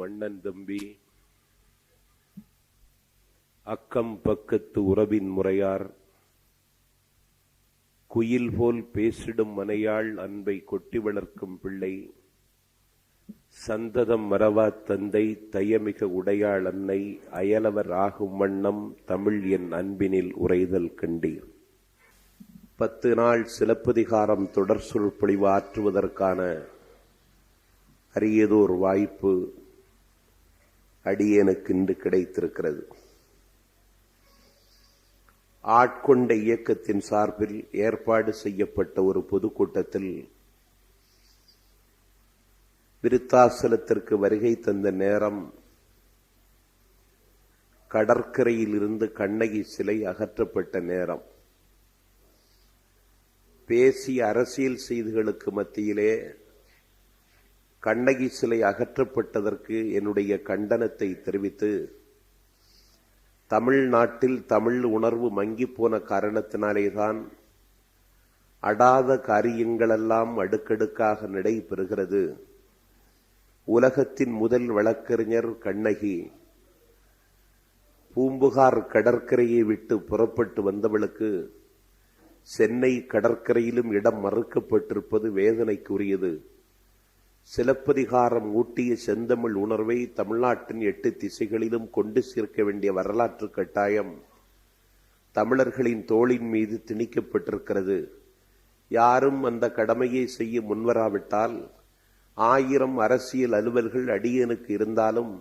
அண்ணன் தம்பி அக்கம் பக்கத்து உறவின் முறையார் குயில் போல் பேசிடும் மனையாள் அன்பை கொட்டி வளர்க்கும் பிள்ளை சந்ததம் மறவா தந்தை தயமிக உடையாள் அன்னை அயலவர் ஆகும் வண்ணம் தமிழ் என் அன்பினில் உரைதல் கண்டீர். 10 நாள் சிலப்பதிகாரம் தொடர் சொற்பொழிவு ஆற்றுவதற்கான அரியதோர் வாய்ப்பு அடியேனுக்கு இன்று கிடைத்திருக்கிறது. ஆட்கொண்ட இயக்கத்தின் சார்பில் ஏற்பாடு செய்யப்பட்ட ஒரு பொதுக்கூட்டத்தில் விருத்தாசலத்திற்கு வருகை தந்த நேரம் கடற்கரையில் இருந்து கண்ணகி சிலை அகற்றப்பட்ட நேரம். பேசிய அரசியல் செய்திகளுக்கு மத்தியிலே கண்ணகி சிலை அகற்றப்பட்டதற்கு என்னுடைய கண்டனத்தை தெரிவித்து, தமிழ்நாட்டில் தமிழ் உணர்வு மங்கி போன காரணத்தினாலேதான் அடாத காரியங்களெல்லாம் அடுக்கடுக்காக நடைபெறுகிறது. உலகத்தின் முதல் வழக்கறிஞர் கண்ணகி பூம்புகார் கடற்கரையை விட்டு புறப்பட்டு வந்தவளுக்கு சென்னை கடற்கரையிலும் இடம் மறுக்கப்பட்டிருப்பது வேதனைக்குரியது. சிலப்பதிகாரம் ஊட்டிய செந்தமிழ் உணர்வை தமிழ்நாட்டின் 8 திசைகளிலும் கொண்டு சேர்க்க வேண்டிய வரலாற்று கட்டாயம் தமிழர்களின் தோளின் மீது திணிக்கப்பட்டிருக்கிறது. யாரும் அந்த கடமையை செய்ய முன்வராவிட்டால் 1000 அரசியல் அலுவல்கள் அடியேனுக்கு இருந்தாலும்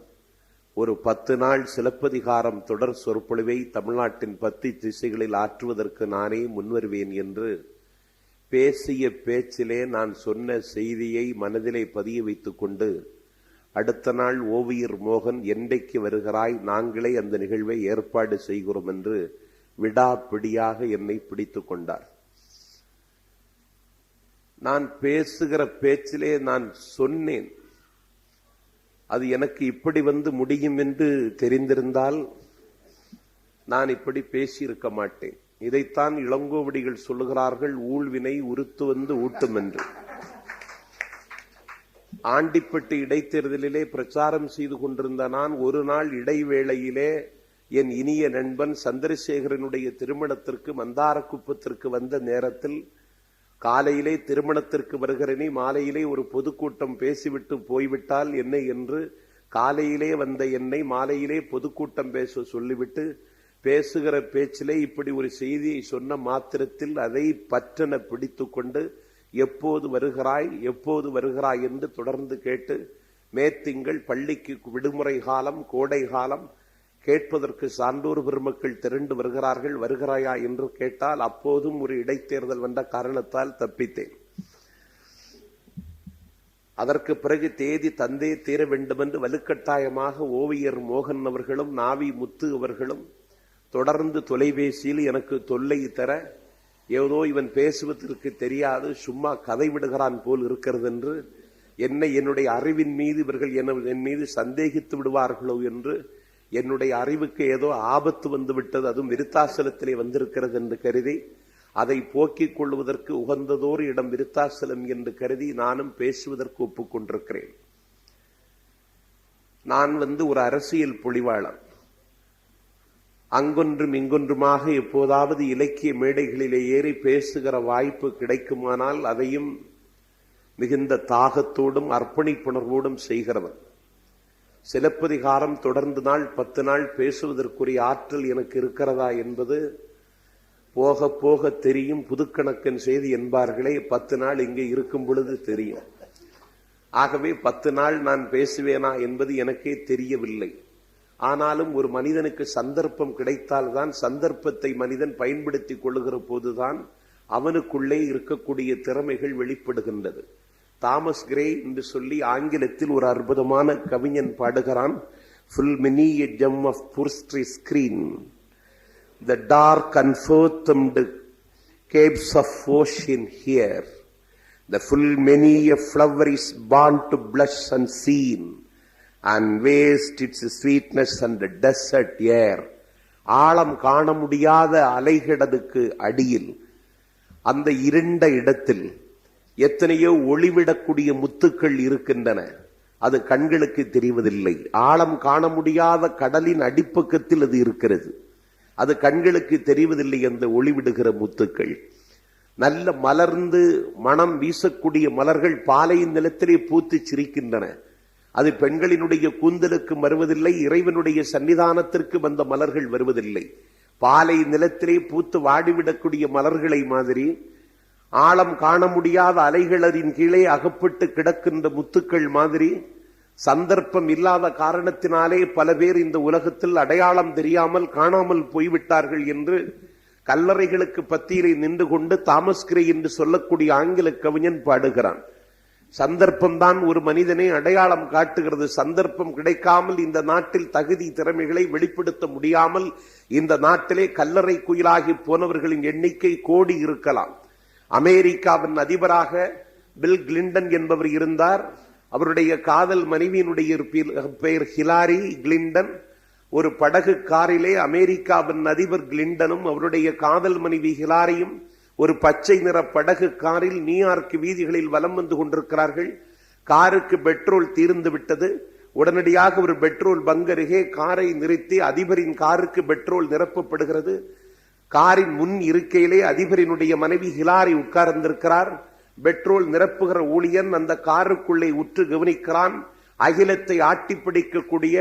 ஒரு 10 நாள் சிலப்பதிகாரம் தொடர் சொற்பொழிவை தமிழ்நாட்டின் 10 திசைகளில் ஆற்றுவதற்கு நானே முன்வருவேன் என்று பேசிய பேச்சிலே நான் சொன்ன செய்தியை மனதிலே பதிய வைத்துக் கொண்டு, அடுத்த நாள் ஓவியர் மோகன் என்றைக்கு வருகிறாய், நாங்களே அந்த நிகழ்வை ஏற்பாடு செய்கிறோம் என்று விடாப்பிடியாக என்னை பிடித்துக் கொண்டார். நான் பேசுகிற பேச்சிலே நான் சொன்னேன், அது எனக்கு இப்படி வந்து முடியும் என்று தெரிந்திருந்தால் நான் இப்படி பேசியிருக்க மாட்டேன். இதைத்தான் இளங்கோவடிகள் சொல்லுகிறார்கள், ஊழ்வினை உறுத்து வந்து ஊட்டும் என்று. ஆண்டிப்பட்டி இடைத்தேர்தலிலே பிரச்சாரம் செய்து கொண்டிருந்த நான் ஒரு நாள் இடைவேளையிலே என் இனிய நண்பன் சந்திரசேகரனுடைய திருமணத்திற்கு மந்தாரக்குப்பத்திற்கு வந்த நேரத்தில், காலையிலே திருமணத்திற்கு வருகிறேனே, மாலையிலே ஒரு பொதுக்கூட்டம் பேசிவிட்டு போய்விட்டால் என்ன என்று காலையிலே வந்த என்னை மாலையிலே பொதுக்கூட்டம் பேச சொல்லிவிட்டு, பேசுகிற பேச்சிலே இப்படி ஒரு செய்தியை சொன்ன மாத்திரத்தில் அதை பற்றென பிடித்து கொண்டு எப்போது வருகிறாய் எப்போது வருகிறாய் என்று தொடர்ந்து கேட்டு, மேத்திங்கள் பள்ளிக்கு விடுமுறை காலம், கோடை காலம், கேட்பதற்கு சான்றோர் பெருமக்கள் திரண்டு வருகிறார்கள், வருகிறாயா என்று கேட்டால் அப்போதும் ஒரு இடைத்தேர்தல் வந்த காரணத்தால் தப்பித்தேன். அதற்கு பிறகு தேதி தந்தே தீர வேண்டும் என்று வலுக்கட்டாயமாக ஓவியர் மோகன் அவர்களும் நாவி முத்து அவர்களும் தொடர்ந்து தொலைபேசியில் எனக்கு தொல்லை தர, ஏதோ இவன் பேசுவதற்கு தெரியாது, சும்மா கதை விடுகிறான் போல் இருக்கிறது என்று என்னுடைய அறிவின் மீது இவர்கள் என் மீது சந்தேகித்து விடுவார்களோ என்று, என்னுடைய அறிவுக்கு ஏதோ ஆபத்து வந்து விட்டது, அதுவும் விருத்தாசலத்திலே வந்திருக்கிறது என்று கருதி, அதை போக்கிக் கொள்வதற்கு உகந்ததோர் இடம் விருத்தாசலம் என்று கருதி நானும் பேசுவதற்கு ஒப்புக்கொண்டிருக்கிறேன். நான் ஒரு அரசியல் பொழிவாளர். அங்கொன்றும் இங்கொன்றுமாக எப்போதாவது இலக்கிய மேடைகளிலே ஏறி பேசுகிற வாய்ப்பு கிடைக்குமானால் அதையும் மிகுந்த தாகத்தோடும் அர்ப்பணிப்புணர்வோடும் செய்கிறவன். சிலப்பதிகாரம் தொடர்ந்து 10 நாள் பேசுவதற்குரிய ஆற்றல் எனக்கு இருக்கிறதா என்பது போக போக தெரியும். புதுக்கணக்கன் செய்தி என்பார்களே, 10 நாள் இங்கே இருக்கும் பொழுது தெரியும். ஆகவே 10 நாள் நான் பேசுவேனா என்பது எனக்கே தெரியவில்லை. ஆனாலும் ஒரு மனிதனுக்கு சந்தர்ப்பம் கிடைத்தால்தான், சந்தர்ப்பத்தை மனிதன் பயன்படுத்திக் கொள்ளுகிற போதுதான் அவனுக்குள்ளே இருக்கக்கூடிய திறமைகள் வெளிப்படுகின்றது. தாமஸ் கிரே என்று சொல்லி ஆங்கிலத்தில் ஒரு அற்புதமான கவிஞன் பாடுகிறான், full many a gem of purstry screen, the dark unfathomed caves of ocean here, the full many a flower is born to blush unseen and waste its sweetness on the desert air. ஆழம் காண முடியாத அலைகிடதுக்கு அடியில் அந்த இருண்ட இடத்தில் எத்தனையோ ஒளிவிடக்கூடிய முத்துக்கள் இருக்கின்றன. அது கண்களுக்கு தெரிவதில்லை. ஆழம் காண முடியாத கடலின் அடிப்பக்கத்தில் அது இருக்கிறது. அது கண்களுக்கு தெரிவதில்லை. அந்த ஒளிவிடுகிற முத்துக்கள், நல்ல மலர்ந்து மனம் வீசக்கூடிய மலர்கள் பாலை நிலத்திலே பூத்து சிரிக்கின்றன. அது பெண்களினுடைய கூந்தலுக்கு வருவதில்லை, இறைவனுடைய சன்னிதானத்திற்கு வந்த மலர்கள் வருவதில்லை. பாலை நிலத்திலே பூத்து வாடிவிடக்கூடிய மலர்களை மாதிரி ஆழம் காண முடியாத அலைகளரின் கீழே அகப்பட்டு கிடக்கின்ற முத்துக்கள் மாதிரி சந்தர்ப்பம் இல்லாத காரணத்தினாலே பல பேர் இந்த உலகத்தில் அடையாளம் தெரியாமல் காணாமல் போய்விட்டார்கள் என்று கல்லறைகளுக்கு பத்தியிலே நின்று கொண்டு தாமஸ் கிரே என்று சொல்லக்கூடிய ஆங்கில கவிஞன் பாடுகிறான். சந்தர்ப்பம்தான் ஒரு மனிதனை அடையாளம் காட்டுகிறது. சந்தர்ப்பம் கிடைக்காமல் இந்த நாட்டில் தகுதி திறமைகளை வெளிப்படுத்த முடியாமல் இந்த நாட்டிலே கல்லறை குயிலாகி போனவர்களின் எண்ணிக்கை கோடி இருக்கலாம். அமெரிக்காவின் அதிபராக பில் கிளின்டன் என்பவர் இருந்தார். அவருடைய காதல் மனைவியினுடைய பெயர் ஹிலாரி கிளின்டன். ஒரு படகு காரிலே அமெரிக்காவின் அதிபர் கிளின்டனும் அவருடைய காதல் மனைவி ஹிலாரியும் ஒரு பச்சை நிற படகு காரில் நியூயார்க் வீதிகளில் வலம் வந்து கொண்டிருக்கிறார்கள். காருக்கு பெட்ரோல் தீர்ந்து விட்டது. உடனடியாக ஒரு பெட்ரோல் பங்க் அருகே காரை நிறுத்தி அதிபரின் காருக்கு பெட்ரோல் நிரப்பப்படுகிறது. காரின் முன் இருக்கையிலே அதிபரினுடைய மனைவி ஹிலாரி உட்கார்ந்திருக்கிறார். பெட்ரோல் நிரப்புகிற ஊழியன் அந்த காருக்குள்ளே உற்று கவனிக்கிறான். அகிலத்தை ஆட்டி பிடிக்கக்கூடிய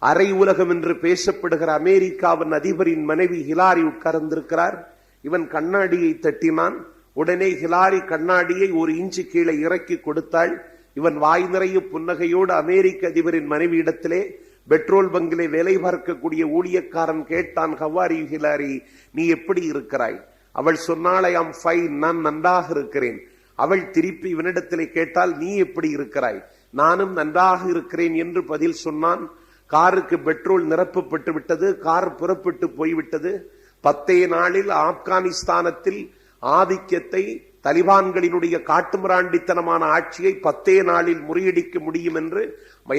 அரை உலகம் என்று பேசப்படுகிற அமெரிக்காவின் அதிபரின் மனைவி ஹிலாரி உட்கார்ந்திருக்கிறார். இவன் கண்ணாடியை தட்டினான். உடனே ஹிலாரி கண்ணாடியை ஒரு இன்ச்சு கீழே இறக்கி கொடுத்தாள். இவன் வாய் நிறைய புன்னகையோடு அமெரிக்க அதிபரின் மனைவி இடத்திலே பெட்ரோல் பங்கிலே வேலை பார்க்கக்கூடிய ஊழியக்காரன் கேட்டான், ஹவாரி ஹிலாரி, நீ எப்படி இருக்கிறாய்? அவள் சொன்னாள், ஐ ஆம் ஃபைன், நான் நன்றாக இருக்கிறேன். அவள் திருப்பி இவனிடத்திலே கேட்டால், நீ எப்படி இருக்கிறாய்? நானும் நன்றாக இருக்கிறேன் என்று பதில் சொன்னான். காருக்கு பெட்ரோல் நிரப்பப்பட்டு விட்டது. கார் புறப்பட்டு போய்விட்டது. 10 நாளில் ஆப்கானிஸ்தானத்தில் ஆதிக்கத்தை, தலிபான்களினுடைய காட்டுமிராண்டித்தனமான ஆட்சியை 10 நாளில் முறியடிக்க முடியும் என்று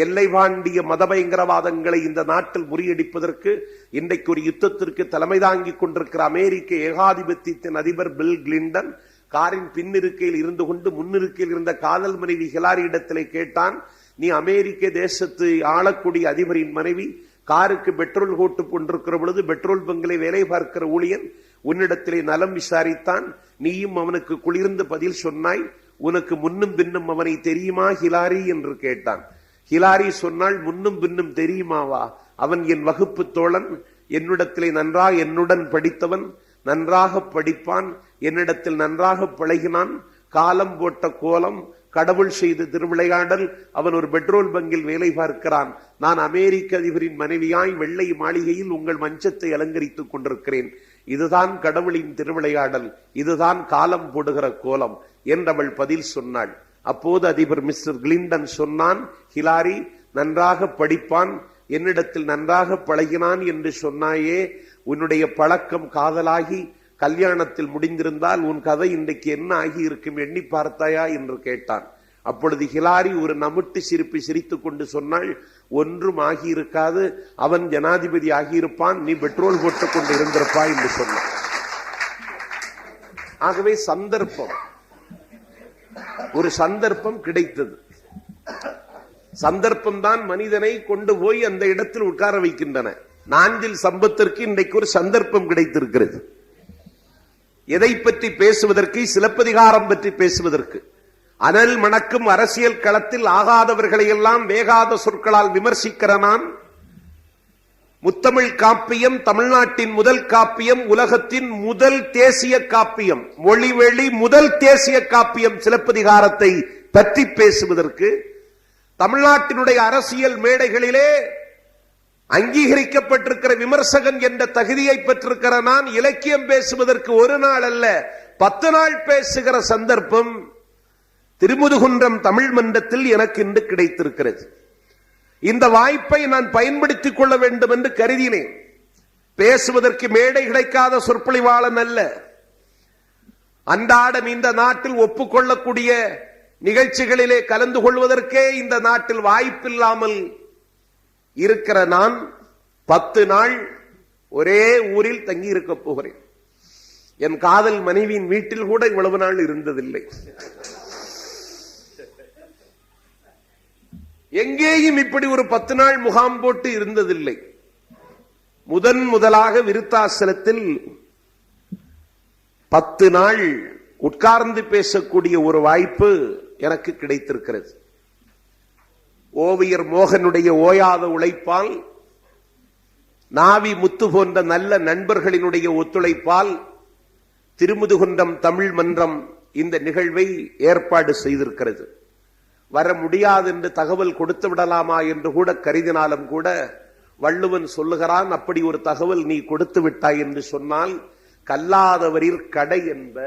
எல்லை தாண்டிய மத பயங்கரவாதங்களை இந்த நாட்டில் முறியடிப்பதற்கு இன்றைக்கு ஒரு யுத்தத்திற்கு தலைமை தாங்கிக் கொண்டிருக்கிற அமெரிக்க ஏகாதிபத்தியத்தின் அதிபர் பில் கிளின்டன் காரின் பின்னிருக்கையில் இருந்து கொண்டு முன்னிருக்கையில் இருந்த காதல் மனைவி ஹிலாரி இடத்திலே கேட்டான், நீ அமெரிக்க தேசத்து ஆளக்கூடிய அதிபரின் மனைவி, காருக்கு பெட்ரோல் போட்டு கொண்டிருக்கிற பொழுது பெட்ரோல் பங்கிலே வேலை பார்க்கிற ஊழியன் உன்னிடத்திலே நலம் விசாரித்தான். நீயும் அவனுக்கு குளிர்ந்து பதில் சொன்னாய். உனக்கு முன்னும் பின்னும் அவனை தெரியுமா ஹிலாரி என்று கேட்டான். ஹிலாரி சொன்னாள், முன்னும் பின்னும் தெரியுமாவா? அவன் என் வகுப்பு தோழன், என்னிடத்திலே நன்றாக என்னுடன் படித்தவன், நன்றாக படிப்பான், என்னிடத்தில் நன்றாக பழகினான். காலம் போட்ட கோலம், கடவுள் செய்த திருவிளையாடல். அவன் ஒரு பெட்ரோல் பங்கில் வேலை பார்க்கிறான். நான் அமெரிக்க அதிபரின் மனைவியாய் வெள்ளை மாளிகையில் உங்கள் மஞ்சத்தை அலங்கரித்துக் கொண்டிருக்கிறேன். இதுதான் கடவுளின் திருவிளையாடல், இதுதான் காலம் போடுகிற கோலம் என்றவள் பதில் சொன்னாள். அப்போது அதிபர் மிஸ்டர் கிளின்டன் சொன்னான், ஹிலாரி நன்றாக படிப்பான், என்னிடத்தில் நன்றாக பழகினான் என்று சொன்னாயே, உன்னுடைய பழக்கம் காதலாகி கல்யாணத்தில் முடிந்திருந்தால் உன் கதை இன்றைக்கு என்ன ஆகி இருக்கும் எண்ணி பார்த்தாயா என்று கேட்டான். அப்பொழுது ஹிலாரி ஒரு நமுட்டு சிரிப்பு சிரித்துக் கொண்டு சொன்னாள், ஒன்றும் ஆகியிருக்காது, அவன் ஜனாதிபதி ஆகியிருப்பான், நீ பெட்ரோல் போட்டுக் கொண்டு இருந்திருப்பா என்று சொன்னான். ஆகவே சந்தர்ப்பம், ஒரு சந்தர்ப்பம் கிடைத்தது. சந்தர்ப்பம் தான் மனிதனை கொண்டு போய் அந்த இடத்தில் உட்கார வைக்கின்றன. நாஞ்சில் சம்பத்திற்கு இன்றைக்கு ஒரு சந்தர்ப்பம் கிடைத்திருக்கிறது. எதை பற்றி பேசுவதற்கு? சிலப்பதிகாரம் பற்றி பேசுவதற்கு. அனல் மணக்கும் அரசியல் களத்தில் ஆகாதவர்களை எல்லாம் வேகாத சொற்களால் விமர்சிக்கிற நான், முத்தமிழ் காப்பியம் தமிழ்நாட்டின் முதல் காப்பியம், உலகத்தின் முதல் தேசிய காப்பியம், மொழிவெளி முதல் தேசிய காப்பியம் சிலப்பதிகாரத்தை பற்றி பேசுவதற்கு, தமிழ்நாட்டினுடைய அரசியல் மேடைகளிலே அங்கீகரிக்கப்பட்டிருக்கிற விமர்சகன் என்ற தகுதியை பெற்றிருக்கிற நான் இலக்கியம் பேசுவதற்கு ஒரு நாள் அல்ல 10 நாள் பேசுகிற சந்தர்ப்பம் திருமுதுகுன்றம் தமிழ் மன்றத்தில் எனக்கு இன்று கிடைத்திருக்கிறது. இந்த வாய்ப்பை நான் பயன்படுத்திக் கொள்ள வேண்டும் என்று கருதினேன். பேசுவதற்கு மேடை கிடைக்காத சொற்பொழிவாளன் அல்ல. அன்றாடம் இந்த நாட்டில் ஒப்புக்கொள்ளக்கூடிய நிகழ்ச்சிகளிலே கலந்து கொள்வதற்கே இந்த நாட்டில் வாய்ப்பில்லாமல் இருக்கிற நான் 10 நாள் ஒரே ஊரில் தங்கி இருக்க போகிறேன். என் காதல் மனைவியின் வீட்டில் கூட இவ்வளவு நாள் இருந்ததில்லை. எங்கேயும் இப்படி ஒரு 10 நாள் முகாம் போட்டு இருந்ததில்லை. முதலாக விருத்தாசலத்தில் 10 நாள் உட்கார்ந்து பேசக்கூடிய ஒரு வாய்ப்பு எனக்கு கிடைத்திருக்கிறது. ஓவியர் மோகனுடைய ஓயாத உழைப்பால், நாவி முத்து போன்ற நல்ல நண்பர்களினுடைய ஒத்துழைப்பால் திருமுதுகுன்றம் தமிழ் மன்றம் இந்த நிகழ்வை ஏற்பாடு செய்திருக்கிறது. வர முடியாது என்று தகவல் கொடுத்து விடலாமா என்று கூட கருதினாலும் கூட வள்ளுவன் சொல்லுகிறான், அப்படி ஒரு தகவல் நீ கொடுத்து விட்டாய் என்று சொன்னால் கல்லாதவரில் கடை என்ப.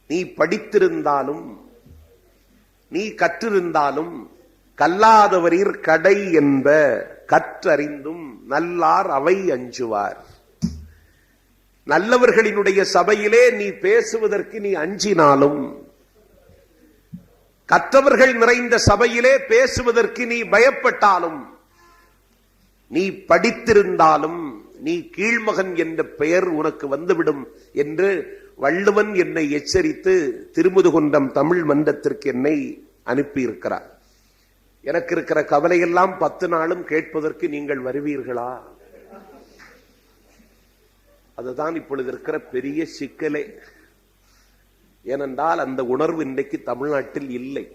நீ படித்திருந்தாலும் நீ கற்றிருந்தாலும் கல்லாதவரில் கடை என்ப. கற்றறிந்தும் நல்லார் அவை அஞ்சுவார். நல்லவர்களினுடைய சபையிலே நீ பேசுவதற்கு நீ அஞ்சினாலும், கற்றவர்கள் நிறைந்த சபையிலே பேசுவதற்கு நீ பயப்பட்டாலும், நீ படித்திருந்தாலும் நீ கீழ்மகன் என்ற பெயர் உனக்கு வந்துவிடும் என்று வள்ளுவன் என்னை எச்சரித்து திருமுதுகுன்றம் தமிழ் மன்றத்திற்கு என்னை அனுப்பியிருக்கிறார். எனக்கு இருக்கிற கவலையெல்லாம் 10 நாளும் கேட்பதற்கு நீங்கள் வருவீர்களா? அதுதான் இப்பொழுது இருக்கிற பெரிய சிக்கலே. ஏனென்றால் அந்த உணர்வு இன்றைக்கு தமிழ்நாட்டில் இல்லை.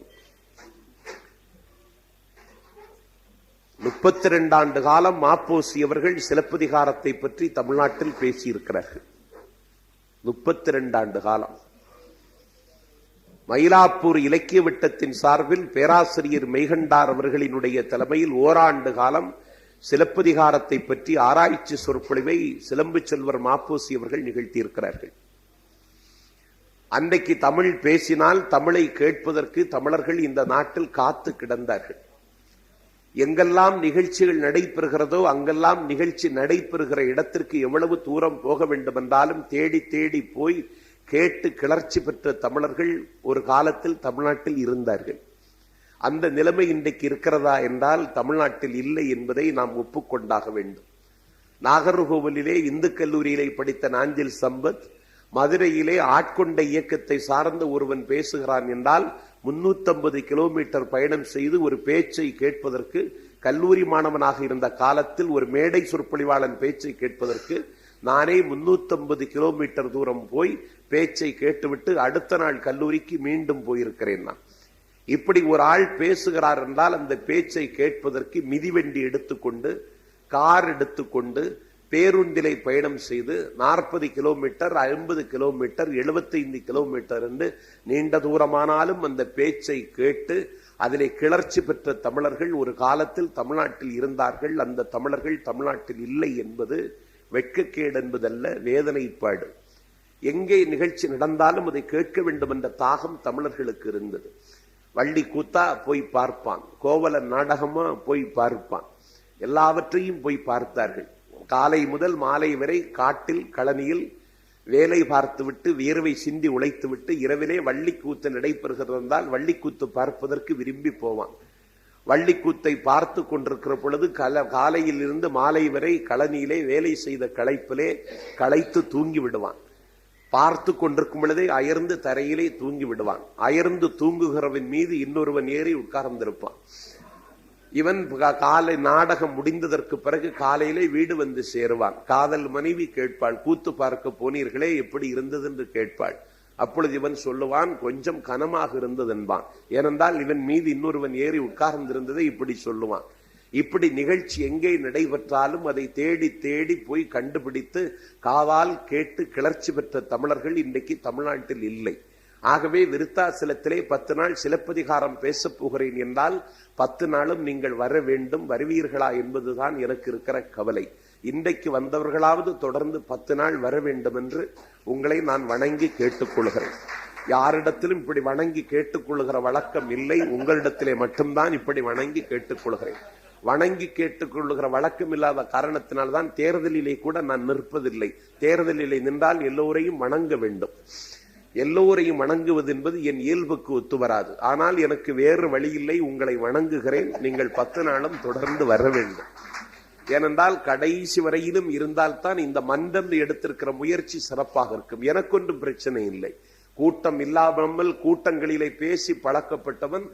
32 ஆண்டு காலம் மாப்போசி அவர்கள் சிலப்பதிகாரத்தை பற்றி தமிழ்நாட்டில் பேசியிருக்கிறார்கள். 32 ஆண்டு காலம். மயிலாப்பூர் இலக்கிய வட்டத்தின் சார்பில் பேராசிரியர் மெய்கண்டார் அவர்களினுடைய தலைமையில் ஓராண்டு காலம் சிலப்பதிகாரத்தை பற்றி ஆராய்ச்சி சொற்பொழிவை சிலம்பு செல்வர் மாப்போசி அவர்கள் நிகழ்த்தியிருக்கிறார்கள். அன்றைக்கு தமிழ் பேசினால் தமிழை கேட்பதற்கு தமிழர்கள் இந்த நாட்டில் காத்து கிடந்தார்கள். எங்கெல்லாம் நிகழ்ச்சிகள் நடைபெறுகிறதோ அங்கெல்லாம் நிகழ்ச்சி நடைபெறுகிற இடத்திற்கு எவ்வளவு தூரம் போக வேண்டும் என்றாலும் தேடி தேடி போய் கேட்டு கிளர்ச்சி பெற்ற தமிழர்கள் ஒரு காலத்தில் தமிழ்நாட்டில் இருந்தார்கள். அந்த நிலைமை இன்றைக்கு இருக்கிறதா என்றால் தமிழ்நாட்டில் இல்லை என்பதை நாம் ஒப்புக்கொண்டாக வேண்டும். நாகர்கோவிலிலே இந்து கல்லூரியிலே படித்த நாஞ்சில் சம்பத் மதுரையிலே ஆட்கொண்ட இயக்கத்தை சார்ந்த ஒருவன் பேசுகிறான் என்றால் 350 கிலோமீட்டர் பயணம் செய்து ஒரு பேச்சை கேட்பதற்கு, கல்லூரி மாணவனாக இருந்த காலத்தில் ஒரு மேடை சொற்பொழிவாளன் பேச்சை கேட்பதற்கு நானே 350 கிலோமீட்டர் தூரம் போய் பேச்சை கேட்டுவிட்டு அடுத்த நாள் கல்லூரிக்கு மீண்டும் போயிருக்கிறேன். நான் இப்படி ஒரு ஆள் பேசுகிறார் என்றால் அந்த பேச்சை கேட்பதற்கு மிதிவண்டி எடுத்துக்கொண்டு, கார் எடுத்துக்கொண்டு, பேருந்திலை பயணம் செய்து 40 கிலோமீட்டர், 50 கிலோமீட்டர், 75 கிலோமீட்டர் என்று நீண்ட தூரமானாலும் அந்த பேச்சை கேட்டு அதிலே கிளர்ச்சி பெற்ற தமிழர்கள் ஒரு காலத்தில் தமிழ்நாட்டில் இருந்தார்கள். அந்த தமிழர்கள் தமிழ்நாட்டில் இல்லை என்பது வெட்கக்கேடு என்பதல்ல, வேதனைப்பாடு. எங்கே நிகழ்ச்சி நடந்தாலும் அதை கேட்க வேண்டும் என்ற தாகம் தமிழர்களுக்கு இருந்தது. வள்ளி கூத்தா போய் பார்ப்பான், கோவலன் நாடகமா போய் பார்ப்பான், எல்லாவற்றையும் போய் பார்த்தார்கள். காலை முதல் மாலை வரை காட்டில் கழனியில் வேலை பார்த்துவிட்டு வியர்வை சிந்தி உழைத்துவிட்டு இரவிலே வள்ளிக்கூத்து நடைபெறுகிறது என்றால் வள்ளிக்கூத்து பார்ப்பதற்கு விரும்பி போவான். வள்ளிக்கூத்தை பார்த்து கொண்டிருக்கிற பொழுது காலையில் இருந்து மாலை வரை கழனியிலே வேலை செய்த களைப்பிலே களைத்து தூங்கி விடுவான். பார்த்து கொண்டிருக்கும் பொழுதே அயர்ந்து தரையிலே தூங்கி விடுவான். அயர்ந்து தூங்குகிறவன் மீது இன்னொருவன் ஏறி உட்கார்ந்திருப்பான். இவன் காலை நாடகம் முடிந்ததற்கு பிறகு காலையிலே வீடு வந்து சேருவான். காதல் மனைவி கேட்பாள், கூத்து பார்க்க போனீர்களே எப்படி இருந்தது என்று கேட்பாள். அப்பொழுது இவன் சொல்லுவான், கொஞ்சம் கனமாக இருந்தது என்பான். ஏனென்றால் இவன் மீது இன்னொருவன் ஏறி உட்கார்ந்திருந்ததை இப்படி சொல்லுவான். இப்படி நிகழ்ச்சி எங்கே நடைபெற்றாலும் அதை தேடி தேடி போய் கண்டுபிடித்து காதால் கேட்டு கிளர்ச்சி பெற்ற தமிழர்கள் இன்றைக்கு தமிழ்நாட்டில் இல்லை. ஆகவே விருத்தாசலத்திலே 10 நாள் சிலப்பதிகாரம் பேசப் போகிறேன் என்றால் 10 நாளும் நீங்கள் வர வேண்டும். வருவீர்களா என்பதுதான் எனக்கு இருக்கிற கவலை. இன்றைக்கு வந்தவர்களாவது தொடர்ந்து 10 நாள் வர வேண்டும் என்று உங்களை நான் வணங்கி கேட்டுக்கொள்கிறேன். யாரிடத்திலும் இப்படி வணங்கி கேட்டுக்கொள்கிற வழக்கம் இல்லை. உங்களிடத்திலே மட்டும்தான் இப்படி வணங்கி கேட்டுக்கொள்கிறேன். வணங்கி கேட்டுக்கொள்ளுகிற வழக்கம் இல்லாத காரணத்தினால்தான் தேர்தலிலே கூட நான் நிற்பதில்லை. தேர்தலிலே நின்றால் எல்லோரையும் வணங்க வேண்டும். எல்லோரையும் வணங்குவது என்பது என் இயல்புக்கு ஒத்து வராது. ஆனால் எனக்கு வேறு வழியில்லை, உங்களை வணங்குகிறேன். நீங்கள் 10 நாளும் தொடர்ந்து வர வேண்டும். ஏனென்றால் கடைசி வரையிலும் இருந்தால்தான் இந்த மன்றம் எடுத்திருக்கிற முயற்சி சிறப்பாக இருக்கும். எனக்கொன்றும் பிரச்சனை இல்லை. கூட்டம் இல்லாமல் கூட்டங்களிலே பேசி பழக்கப்பட்டவன்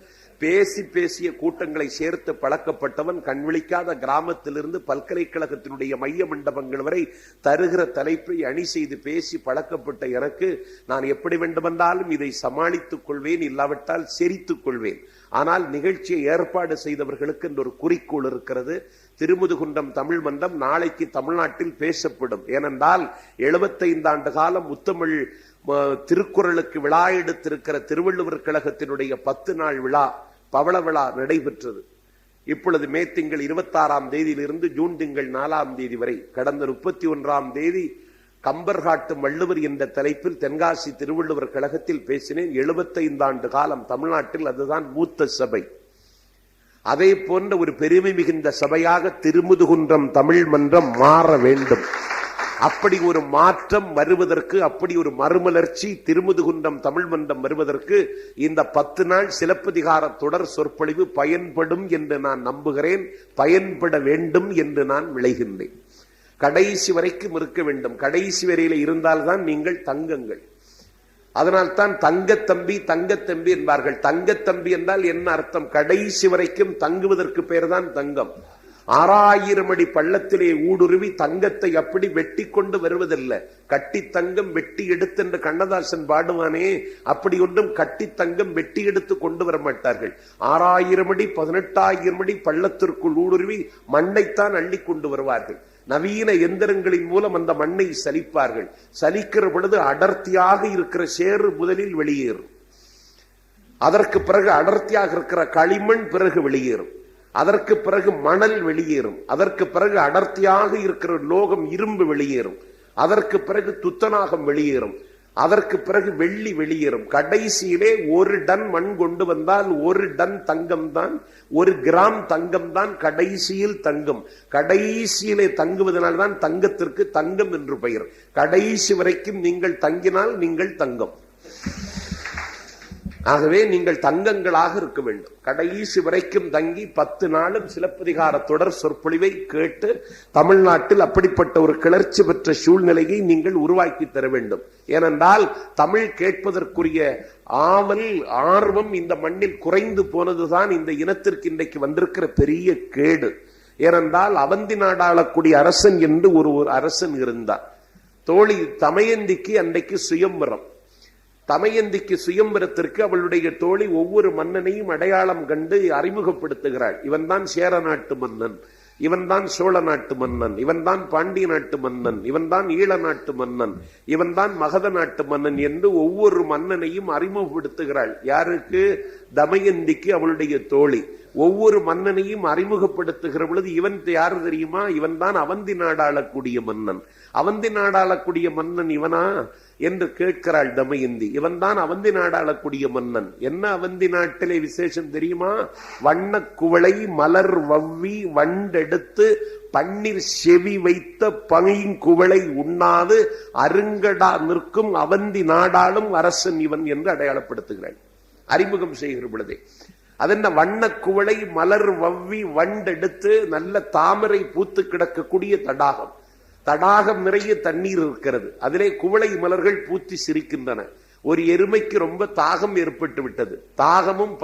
பேசிய கூட்டங்களை சேர்த்து பழக்கப்பட்டவன். கண்விழிக்காத கிராமத்திலிருந்து பல்கலைக்கழகத்தினுடைய மைய மண்டபங்கள் வரை தருகிற தலைப்பை அணி செய்து பேசி பழக்கப்பட்ட எனக்கு நான் எப்படி வேண்டுமென்றாலும் இதை சமாளித்துக் கொள்வேன், இல்லாவிட்டால் செரித்துக் கொள்வேன். ஆனால் நிகழ்ச்சியை ஏற்பாடு செய்தவர்களுக்கு என்ற ஒரு குறிக்கோள் இருக்கிறது. திருமுதுகுன்றம் தமிழ் மன்றம் நாளைக்கு தமிழ்நாட்டில் பேசப்படும். ஏனென்றால் 75 ஆண்டு காலம் முத்தமிழ் திருக்குறளுக்கு விழா எடுத்திருக்கிற திருவள்ளுவர் கழகத்தினுடைய 10 நாள் விழா, பவள விழா நடைபெற்றது. இப்பொழுது மே திங்கள் 26ஆம் தேதியிலிருந்து ஜூன் திங்கள் 4ஆம் தேதி வரை, கடந்த 31ஆம் தேதி கம்பர் காட்டும் வள்ளுவர் என்ற தலைப்பில் தென்காசி திருவள்ளுவர் கழகத்தில் பேசினேன். 75 ஆண்டு காலம் தமிழ்நாட்டில் அதுதான் மூத்த சபை. அதே போன்ற ஒரு பெருமை மிகுந்த சபையாக திருமுதுகுன்றம் தமிழ் மன்றம் மாற வேண்டும். அப்படி ஒரு மாற்றம் வருவதற்கு, அப்படி ஒரு மறுமலர்ச்சி திருமுதுகுன்றம் தமிழ் மன்றம் வருவதற்கு இந்த 10 நாள் சிலப்பதிகார தொடர் சொற்பொழிவு பயன்படும் என்று நான் நம்புகிறேன். பயன்பட வேண்டும் என்று நான் விளைகின்றேன். கடைசி வரைக்கும் இருக்க வேண்டும். கடைசி வரையில இருந்தால்தான் நீங்கள் தங்கங்கள். அதனால்தான் தங்கத்தம்பி தங்கத்தம்பி என்பார்கள். தங்கத்தம்பி என்றால் என்ன அர்த்தம்? கடைசி வரைக்கும் தங்குவதற்கு பெயர்தான் தங்கம். 6000 அடி பள்ளத்திலே ஊடுருவி தங்கத்தை அப்படி வெட்டி கொண்டு வருவதில்லை. கட்டி தங்கம் வெட்டி எடுத்து என்று கண்ணதாசன் பாடுவானே, அப்படி ஒன்றும் கட்டி தங்கம் வெட்டி எடுத்து கொண்டு வர மாட்டார்கள். 6000 அடி 18000 அடி பள்ளத்திற்குள் ஊடுருவி மண்ணைத்தான் அள்ளி கொண்டு வருவார்கள். நவீன எந்திரங்களின் மூலம் அந்த மண்ணை சலிப்பார்கள். சலிக்கிற பொழுது அடர்த்தியாக இருக்கிற சேறு முதலில் வெளியேறும். அதற்கு பிறகு அடர்த்தியாக இருக்கிற களிமண் பிறகு வெளியேறும். அதற்கு பிறகு மணல் வெளியேறும். அதற்கு பிறகு அடர்த்தியாக இருக்கிற லோகம் இரும்பு வெளியேறும். அதற்கு பிறகு துத்தநாகம் வெளியேறும். அதற்கு பிறகு வெள்ளி வெளியேறும். கடைசியிலே 1 டன் மண் கொண்டு வந்தால் 1 டன் தங்கம் தான், 1 கிராம் தங்கம் தான் கடைசியில் தங்கம். கடைசியிலே தங்குவதனால்தான் தங்கத்திற்கு தங்கம் என்று பெயர். கடைசி வரைக்கும் நீங்கள் தங்கினால் நீங்கள் தங்கம். ஆகவே நீங்கள் தங்கங்களாக இருக்க வேண்டும். கடைசி வரைக்கும் தங்கி 10 நாளும் சிலப்பதிகார தொடர் சொற்பொழிவை கேட்டு தமிழ்நாட்டில் அப்படிப்பட்ட ஒரு கிளர்ச்சி பெற்ற சூழ்நிலையை நீங்கள் உருவாக்கி தர வேண்டும். ஏனென்றால் தமிழ் கேட்பதற்குரிய ஆவல், ஆர்வம் இந்த மண்ணில் குறைந்து போனதுதான் இந்த இனத்திற்கு இன்றைக்கு வந்திருக்கிற பெரிய கேடு. ஏனென்றால் அவந்தி நாடாளக்கூடிய அரசன் என்று ஒரு அரசன் இருந்தார். தோழி தமயந்திக்கு அன்றைக்கு சுயம்பரம். தமயந்திக்கு சுயம்பரத்திற்கு அவளுடைய தோழி ஒவ்வொரு மன்னனையும் அடையாளம் கண்டு அறிமுகப்படுத்துகிறாள். இவன் தான் சேர நாட்டு மன்னன், இவன் தான் சோழ நாட்டு மன்னன், இவன் தான் பாண்டிய நாட்டு மன்னன், இவன் தான் ஈழ நாட்டு மன்னன், இவன் தான் மகத நாட்டு மன்னன் என்று ஒவ்வொரு மன்னனையும் அறிமுகப்படுத்துகிறாள். யாருக்கு? தமயந்திக்கு அவளுடைய தோழி. ஒவ்வொரு மன்னனையும் அறிமுகப்படுத்துகிற பொழுது இவன் யாரு தெரியுமா? இவன் தான் அவந்தி நாடாளக்கூடிய மன்னன். அவந்தி நாடாளக்கூடிய மன்னன் இவனா என்று கேட்கிறாள் தமயந்தி. இவன் தான் அவந்தி நாடாளக்கூடிய மன்னன். என்ன அவந்தி நாட்டிலே விசேஷம் தெரியுமா? வண்ண குவளை மலர் வவ்வி வண்டெடுத்து பன்னீர் செவி வைத்த பைங்குவளை உண்ணாது அருங்கடா நிற்கும் அவந்தி நாடாளும் அரசன் இவன் என்று அடையாளப்படுத்துகிறாள். அறிமுகம் செய்கிற பொழுதே அதென்ன வண்ண குவளை மலர் வவ்வி வண்டெடுத்து நல்ல தாமரை பூத்து கிடக்கக்கூடிய தடாகம். தடாகம் நிறைய தண்ணீர் இருக்கிறது. அதிலே குவளை மலர்கள் பூத்தி சிரிக்கின்றன. ஒரு எருமைக்கு ரொம்ப தாகம் ஏற்பட்டு விட்டது. தாகமும்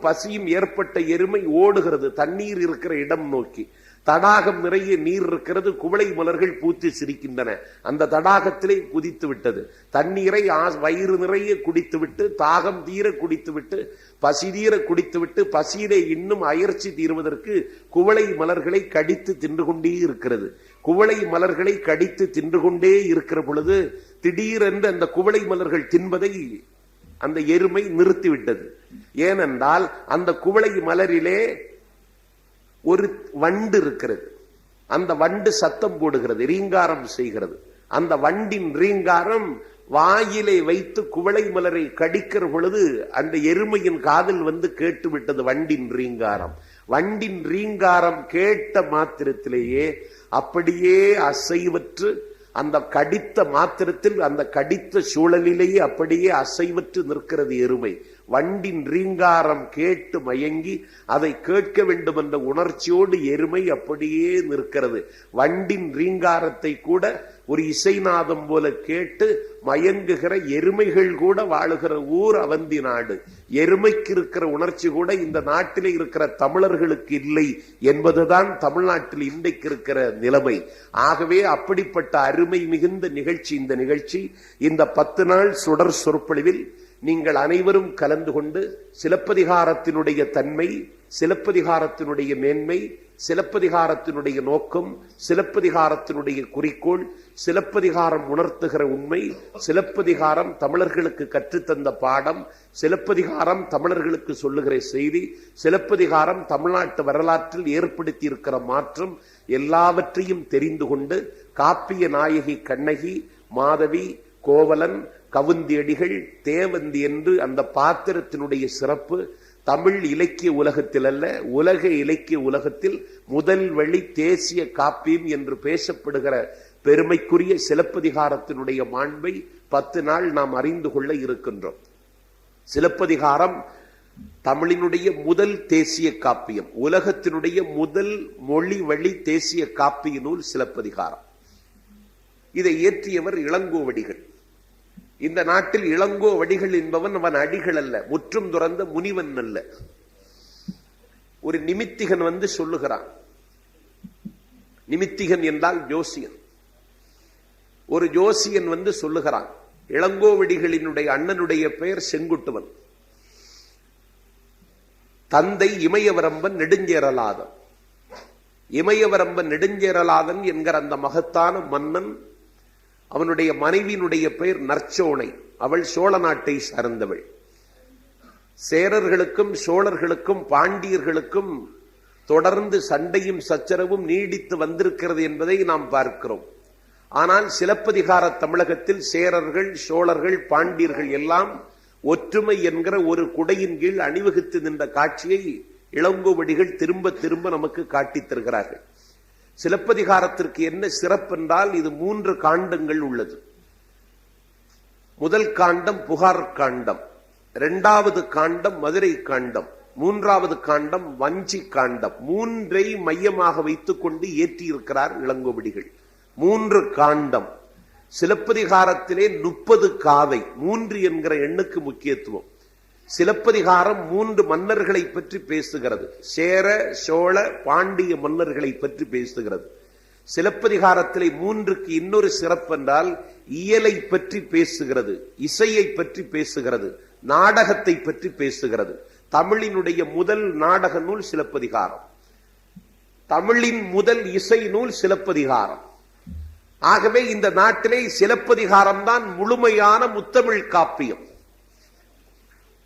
பசியும் ஏற்பட்ட எருமை ஓடுகிறது தண்ணீர் இருக்கிற இடம் நோக்கி. தடாகம் நிறைய நீர் இருக்கிறது. குவளை மலர்கள் பூத்தி சிரிக்கின்றன. அந்த தடாகத்திலே குதித்து விட்டது. தண்ணீரை வயிறு நிறைய குடித்து விட்டு, தாகம் தீர குடித்து விட்டு, பசி தீர குடித்து விட்டு, பசியிலே இன்னும் அயற்சி தீர்வதற்கு குவளை மலர்களை கடித்து தின்று கொண்டே இருக்கிறது. குவளை மலர்களை கடித்து தின்று கொண்டே இருக்கிற பொழுது திடீரென்று அந்த குவளை மலர்கள் தின்பதை அந்த எருமை நிறுத்திவிட்டது. ஏனென்றால் அந்த குவளை மலரிலே ஒரு வண்டு இருக்கிறது. அந்த வண்டு சத்தம் போடுகிறது, ரீங்காரம் செய்கிறது. அந்த வண்டின் ரீங்காரம் வாயிலை வைத்து குவளை மலரை கடிக்கிற பொழுது அந்த எருமையின் காதில் வந்து கேட்டு விட்டது வண்டின் ரீங்காரம். வண்டின் ரீங்காரம் கேட்ட மாத்திரத்திலேயே அப்படியே அசைவற்று அந்த கடித்த மாத்திரத்தில், அந்த கடித்த சூழலிலேயே அப்படியே அசைவற்று நிற்கிறது எருமை. வண்டின் ரீங்காரம் கேட்டு மயங்கி அதை கேட்க வேண்டும் என்ற உணர்ச்சியோடு எருமை அப்படியே நிற்கிறது. வண்டின் ரீங்காரத்தை கூட ஒரு இசைநாதம் போல கேட்டு மயங்குகிற எருமைகள் கூட வாழுகிற ஊர் அவந்தி நாடு. எருமைக்கு இருக்கிற உணர்ச்சி கூட இந்த நாட்டிலே இருக்கிற தமிழர்களுக்கு இல்லை என்பதுதான் தமிழ்நாட்டில் இன்றைக்கு இருக்கிற நிலைமை. ஆகவே அப்படிப்பட்ட அருமை மிகுந்த நிகழ்ச்சி இந்த நிகழ்ச்சி. இந்த 10 நாள் சுடர் சொற்பொழிவில் நீங்கள் அனைவரும் கலந்து கொண்டு சிலப்பதிகாரத்தினுடைய தன்மை, சிலப்பதிகாரத்தினுடைய மேன்மை, சிலப்பதிகாரத்தினுடைய நோக்கம், சிலப்பதிகாரத்தினுடைய குறிக்கோள், சிலப்பதிகாரம் உணர்த்துகிற உண்மை, சிலப்பதிகாரம் தமிழர்களுக்கு கற்றுத்தந்த பாடம், சிலப்பதிகாரம் தமிழர்களுக்கு சொல்லுகிற செய்தி, சிலப்பதிகாரம் தமிழ்நாட்டு வரலாற்றில் ஏற்படுத்தி இருக்கிற மாற்றம் எல்லாவற்றையும் தெரிந்து கொண்டு காப்பிய நாயகி கண்ணகி, மாதவி, கோவலன், கவுந்தியடிகள், தேவந்தி என்று அந்த பாத்திரத்தினுடைய சிறப்பு தமிழ் இலக்கிய உலகத்தில் அல்ல, உலக இலக்கிய உலகத்தில் முதல் வழி தேசிய காப்பியம் என்று பேசப்படுகிற பெருமைக்குரிய சிலப்பதிகாரத்தினுடைய மாண்பை 10 நாள் நாம் அறிந்து கொள்ள இருக்கின்றோம். சிலப்பதிகாரம் தமிழினுடைய முதல் தேசிய காப்பியம், உலகத்தினுடைய முதல் மொழி வழி தேசிய காப்பிய நூல் சிலப்பதிகாரம். இதை இயற்றியவர் இளங்கோவடிகள். இந்த நாட்டில் இளங்கோவடிகள் என்பவன் அவன் அடிகள் அல்ல, முற்றும் துறந்த முனிவன் அல்ல. ஒரு நிமித்திகன் வந்து சொல்லுகிறான். நிமித்திகன் என்றால் ஜோசியன். ஒரு ஜோசியன் வந்து சொல்லுகிறான், இளங்கோவடிகளினுடைய அண்ணனுடைய பெயர் செங்குட்டுவன், தந்தை இமயவரம்பன் நெடுஞ்சேரலாதன். இமயவரம்பன் நெடுஞ்சேரலாதன் என்கிற அந்த மகத்தான மன்னன், அவனுடைய மனைவியினுடைய பெயர் நற்சோனை. அவள் சோழ நாட்டை சார்ந்தவள். சேரர்களுக்கும் சோழர்களுக்கும் பாண்டியர்களுக்கும் தொடர்ந்து சண்டையும் சச்சரவும் நீடித்து வந்திருக்கிறது என்பதை நாம் பார்க்கிறோம். ஆனால் சிலப்பதிகார தமிழகத்தில் சேரர்கள், சோழர்கள், பாண்டியர்கள் எல்லாம் ஒற்றுமை என்கிற ஒரு குடையின் கீழ் அணிவகுத்து நின்ற காட்சியை இளங்கோவடிகள் திரும்ப திரும்ப நமக்கு காட்டித் தருகிறார்கள். சிலப்பதிகாரத்திற்கு என்ன சிறப்பு என்றால் இது 3 காண்டங்கள் உள்ளது. முதல் காண்டம் புகார் காண்டம், 2வது காண்டம் மதுரை காண்டம், 3வது காண்டம் வஞ்சி காண்டம். 3ஐ மையமாக வைத்துக் கொண்டு ஏற்றியிருக்கிறார் இளங்கோவடிகள். 3 காண்டம். சிலப்பதிகாரத்திலே 30 காதை. 3 என்கிற எண்ணுக்கு முக்கியத்துவம். சிலப்பதிகாரம் 3 மன்னர்களை பற்றி பேசுகிறது. சேர, சோழ, பாண்டிய மன்னர்களை பற்றி பேசுகிறது. சிலப்பதிகாரத்திலே 3க்கு இன்னொரு சிறப்பு என்றால் இயலை பற்றி பேசுகிறது, இசையை பற்றி பேசுகிறது, நாடகத்தை பற்றி பேசுகிறது. தமிழினுடைய முதல் நாடக நூல் சிலப்பதிகாரம், தமிழின் முதல் இசை நூல் சிலப்பதிகாரம். ஆகவே இந்த நாட்டிலே சிலப்பதிகாரம் தான் முழுமையான முத்தமிழ் காப்பியம்.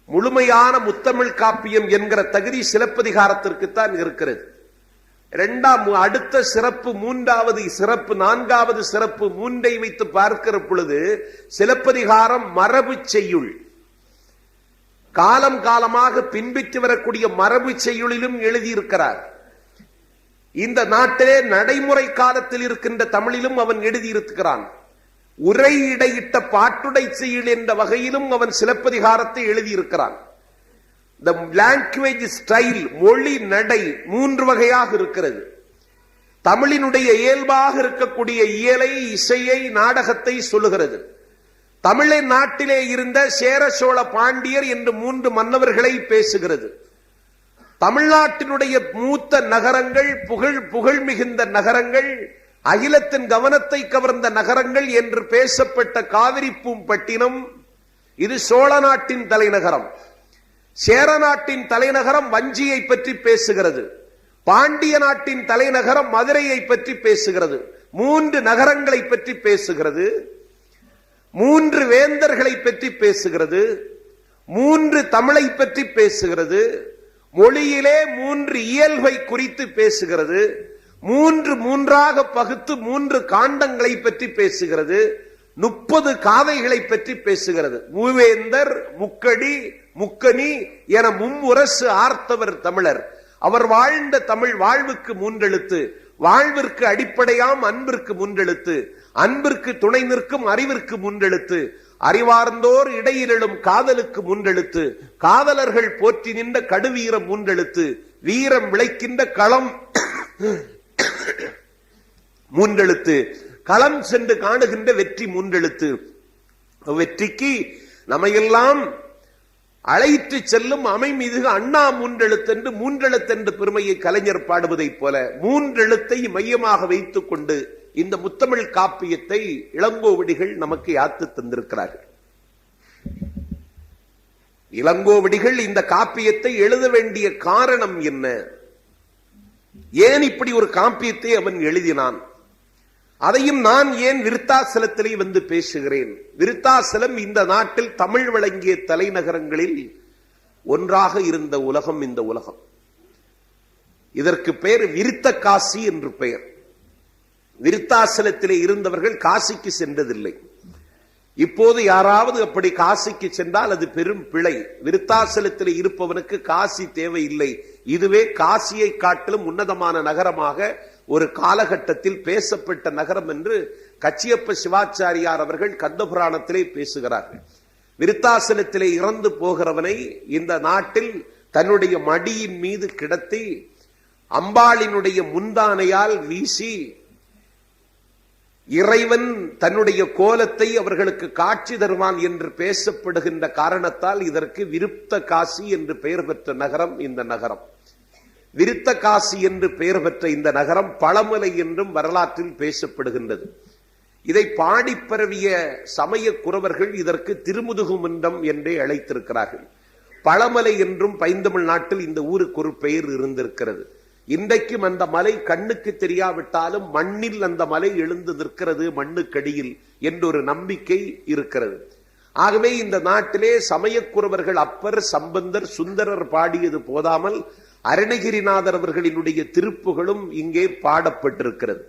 முழுமையான முத்தமிழ் காப்பியம் என்கிற தகுதி சிலப்பதிகாரத்திற்குத்தான் இருக்கிறது. அடுத்த சிறப்பு, 3வது சிறப்பு, 4வது சிறப்பு, 3ஐ வைத்து பார்க்கிற பொழுது சிலப்பதிகாரம் மரபு செய்யுள். காலம் காலமாக பின்பற்றி வரக்கூடிய மரபு செய்யுளிலும் எழுதியிருக்கிறார். இந்த நாட்டிலே நடைமுறை காலத்தில் இருக்கின்ற தமிழிலும் அவன் எழுதியிருக்கிறான். உரையிடையிட்ட பாட்டுடை செய்யுள் என்ற வகையிலும் அவன் சிலப்பதிகாரத்தை எழுதியிருக்கிறான். The language style, மொழி நடை 3 வகையாக இருக்கிறது. தமிழினுடைய இயல்பாக இருக்கக்கூடிய இயலை, இசையை, நாடகத்தை சொல்லுகிறது. தமிழின் நாட்டிலே இருந்த சேர, சோழ, பாண்டியர் என்று 3 மன்னவர்களை பேசுகிறது. தமிழ்நாட்டினுடைய மூத்த நகரங்கள், புகழ் மிகுந்த நகரங்கள், அகிலத்தின் கவனத்தை கவர்ந்த நகரங்கள் என்று பேசப்பட்ட காவிரிப்பூம்பட்டினம், இது சோழ நாட்டின் தலைநகரம். சேர நாட்டின் தலைநகரம் வஞ்சியை பற்றி பேசுகிறது. பாண்டிய நாட்டின் தலைநகரம் மதுரையை பற்றி பேசுகிறது. 3 நகரங்களை பற்றி பேசுகிறது. 3 வேந்தர்களை பற்றி பேசுகிறது. 3 தமிழை பற்றி பேசுகிறது. மொழியிலே 3 இயல்பை குறித்து பேசுகிறது. 3 பகுத்து 3 காண்டங்களை பற்றி பேசுகிறது. 30 காதைகளை பற்றி பேசுகிறது. மூவேந்தர், முக்கடி, முக்கனி என மும்முரசு ஆர்த்தவர் தமிழர். அவர் வாழ்ந்த தமிழ் வாழ்வுக்கு 3 எழுத்து. வாழ்விற்கு அடிப்படையாம் அன்பிற்கு முன்றெழுத்து, அன்பிற்கு துணை நிற்கும் அறிவிற்கு முன்றெழுத்து, அறிவார்ந்தோர் இடையிலும் காதலுக்கு முன்றெழுத்து, காதலர்கள் போற்றி நின்ற கடுவீரம் முன்றெழுத்து, வீரம் விளைக்கின்ற களம் முன்றெழுத்து, களம் சென்று காணுகின்ற வெற்றி முன்றெழுத்து. வெற்றிக்கு நம்மையெல்லாம் அழைத்து செல்லும் அமைமிகு அண்ணா மூன்றெழுத்தென்று மூன்றெழுத்தென்று பெருமையை கலைஞர் பாடுவதைப் போல மூன்றெழுத்தை மையமாக வைத்துக் கொண்டு இந்த முத்தமிழ் காப்பியத்தை இளங்கோவடிகள் நமக்கு யாத்து தந்திருக்கிறார்கள். இளங்கோவடிகள் இந்த காப்பியத்தை எழுத வேண்டிய காரணம் என்ன? ஏன் இப்படி ஒரு காப்பியத்தை அவன் எழுதினான்? அதையும் நான் ஏன் விருத்தாசலத்திலே வந்து பேசுகிறேன்? விருத்தாசலம் இந்த நாட்டில் தமிழ் வழங்கிய தலைநகரங்களில் ஒன்றாக இருந்த உலகம் இந்த உலகம். இதற்கு பெயர் விருத்த காசி என்று பெயர். விருத்தாசலத்திலே இருந்தவர்கள் காசிக்கு சென்றதில்லை. இப்போது யாராவது அப்படி காசிக்கு சென்றால் அது பெரும் பிழை. விருத்தாசலத்திலே இருப்பவனுக்கு காசி தேவையில்லை. இதுவே காசியை காட்டிலும் உன்னதமான நகரமாக ஒரு காலகட்டத்தில் பேசப்பட்ட நகரம் என்று கச்சியப்ப சிவாச்சாரியார் அவர்கள் கந்தபுராணத்திலே பேசுகிறார்கள். விருத்தாசலத்திலே இறந்து போகிறவனை இந்த நாட்டில் தன்னுடைய மடியின் மீது கிடத்தி அம்பாளினுடைய முந்தானையால் வீசி இறைவன் தன்னுடைய கோலத்தை அவர்களுக்கு காட்சி தருவான் என்று பேசப்படுகின்ற காரணத்தால் இதற்கு விருத்த காசி என்று பெயர் பெற்ற நகரம் இந்த நகரம். விருத்த காசி என்று பெயர் பெற்ற இந்த நகரம் பழமலை என்றும் வரலாற்றில் பேசப்படுகின்றது. இதை பாடி பரவிய சமய குறவர்கள் இதற்கு திருமுதுகு மன்றம் என்றே அழைத்திருக்கிறார்கள். பழமலை என்றும் பைந்தமிழ் நாட்டில் இந்த ஊருக்கு ஒரு பெயர் இருந்திருக்கிறது. இன்றைக்கும் அந்த மலை கண்ணுக்கு தெரியாவிட்டாலும் மண்ணில் அந்த மலை எழுந்து நிற்கிறது, மண்ணுக்கடியில் என்றொரு நம்பிக்கை இருக்கிறது. ஆகவே இந்த நாட்டிலே சமயக்குறவர்கள் அப்பர், சம்பந்தர், சுந்தரர் பாடியது போதாமல் அருணகிரிநாதர் அவர்களினுடைய திருப்புகளும் இங்கே பாடப்பட்டிருக்கிறது.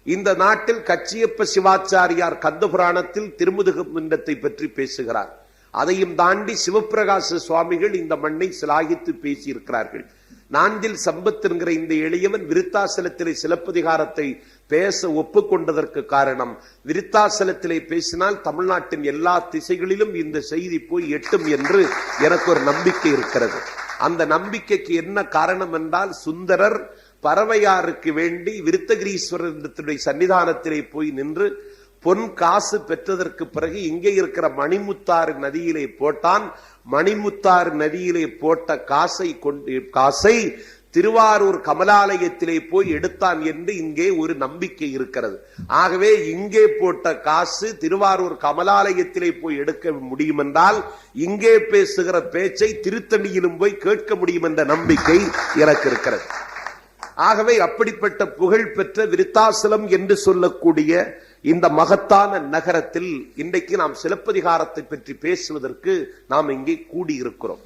இந்த நாட்டில் கச்சியப்ப சிவாச்சாரியார் கந்தபுராணத்தில் திருமுதுகு மன்றத்தை பற்றி பேசுகிறார். அதையும் தாண்டி சிவப்பிரகாச சுவாமிகள் இந்த மண்ணை சிலாகித்து பேசியிருக்கிறார்கள். நாஞ்சில் சம்பத் என்கிற இந்த எளியவன் விருத்தாசலத்திலே சிலப்பதிகாரத்தை பேச ஒப்புக்கொண்டதற்கு காரணம், விருத்தாசலத்திலே பேசினால் தமிழ்நாட்டின் எல்லா திசைகளிலும் இந்த செய்தி போய் எட்டும் என்று எனக்கு ஒரு நம்பிக்கை இருக்கிறது. அந்த நம்பிக்கைக்கு என்ன காரணம் என்றால், சுந்தரர் பறவையாருக்கு வேண்டி விருத்தகிரீஸ்வரர் சன்னிதானத்திலே போய் நின்று பொன் காசு பெற்றதற்கு பிறகு இங்கே இருக்கிற மணிமுத்தாறு நதியிலே போட்டான். மணிமுத்தாறு நதியிலே போட்ட காசை திருவாரூர் கமலாலயத்திலே போய் எடுத்தான் என்று இங்கே ஒரு நம்பிக்கை இருக்கிறது. ஆகவே இங்கே போட்ட காசு திருவாரூர் கமலாலயத்திலே போய் எடுக்க முடியும் என்றால் இங்கே பேசுகிற பேச்சை திருத்தணியிலும் போய் கேட்க முடியும் என்ற நம்பிக்கை எனக்கு இருக்கிறது. ஆகவே அப்படிப்பட்ட புகழ் பெற்ற விருத்தாசலம் என்று சொல்லக்கூடிய இந்த மகத்தான நகரத்தில் இன்றைக்கு நாம் சிலப்பதிகாரத்தை பற்றி பேசுவதற்கு நாம் இங்கே கூடியிருக்கிறோம்.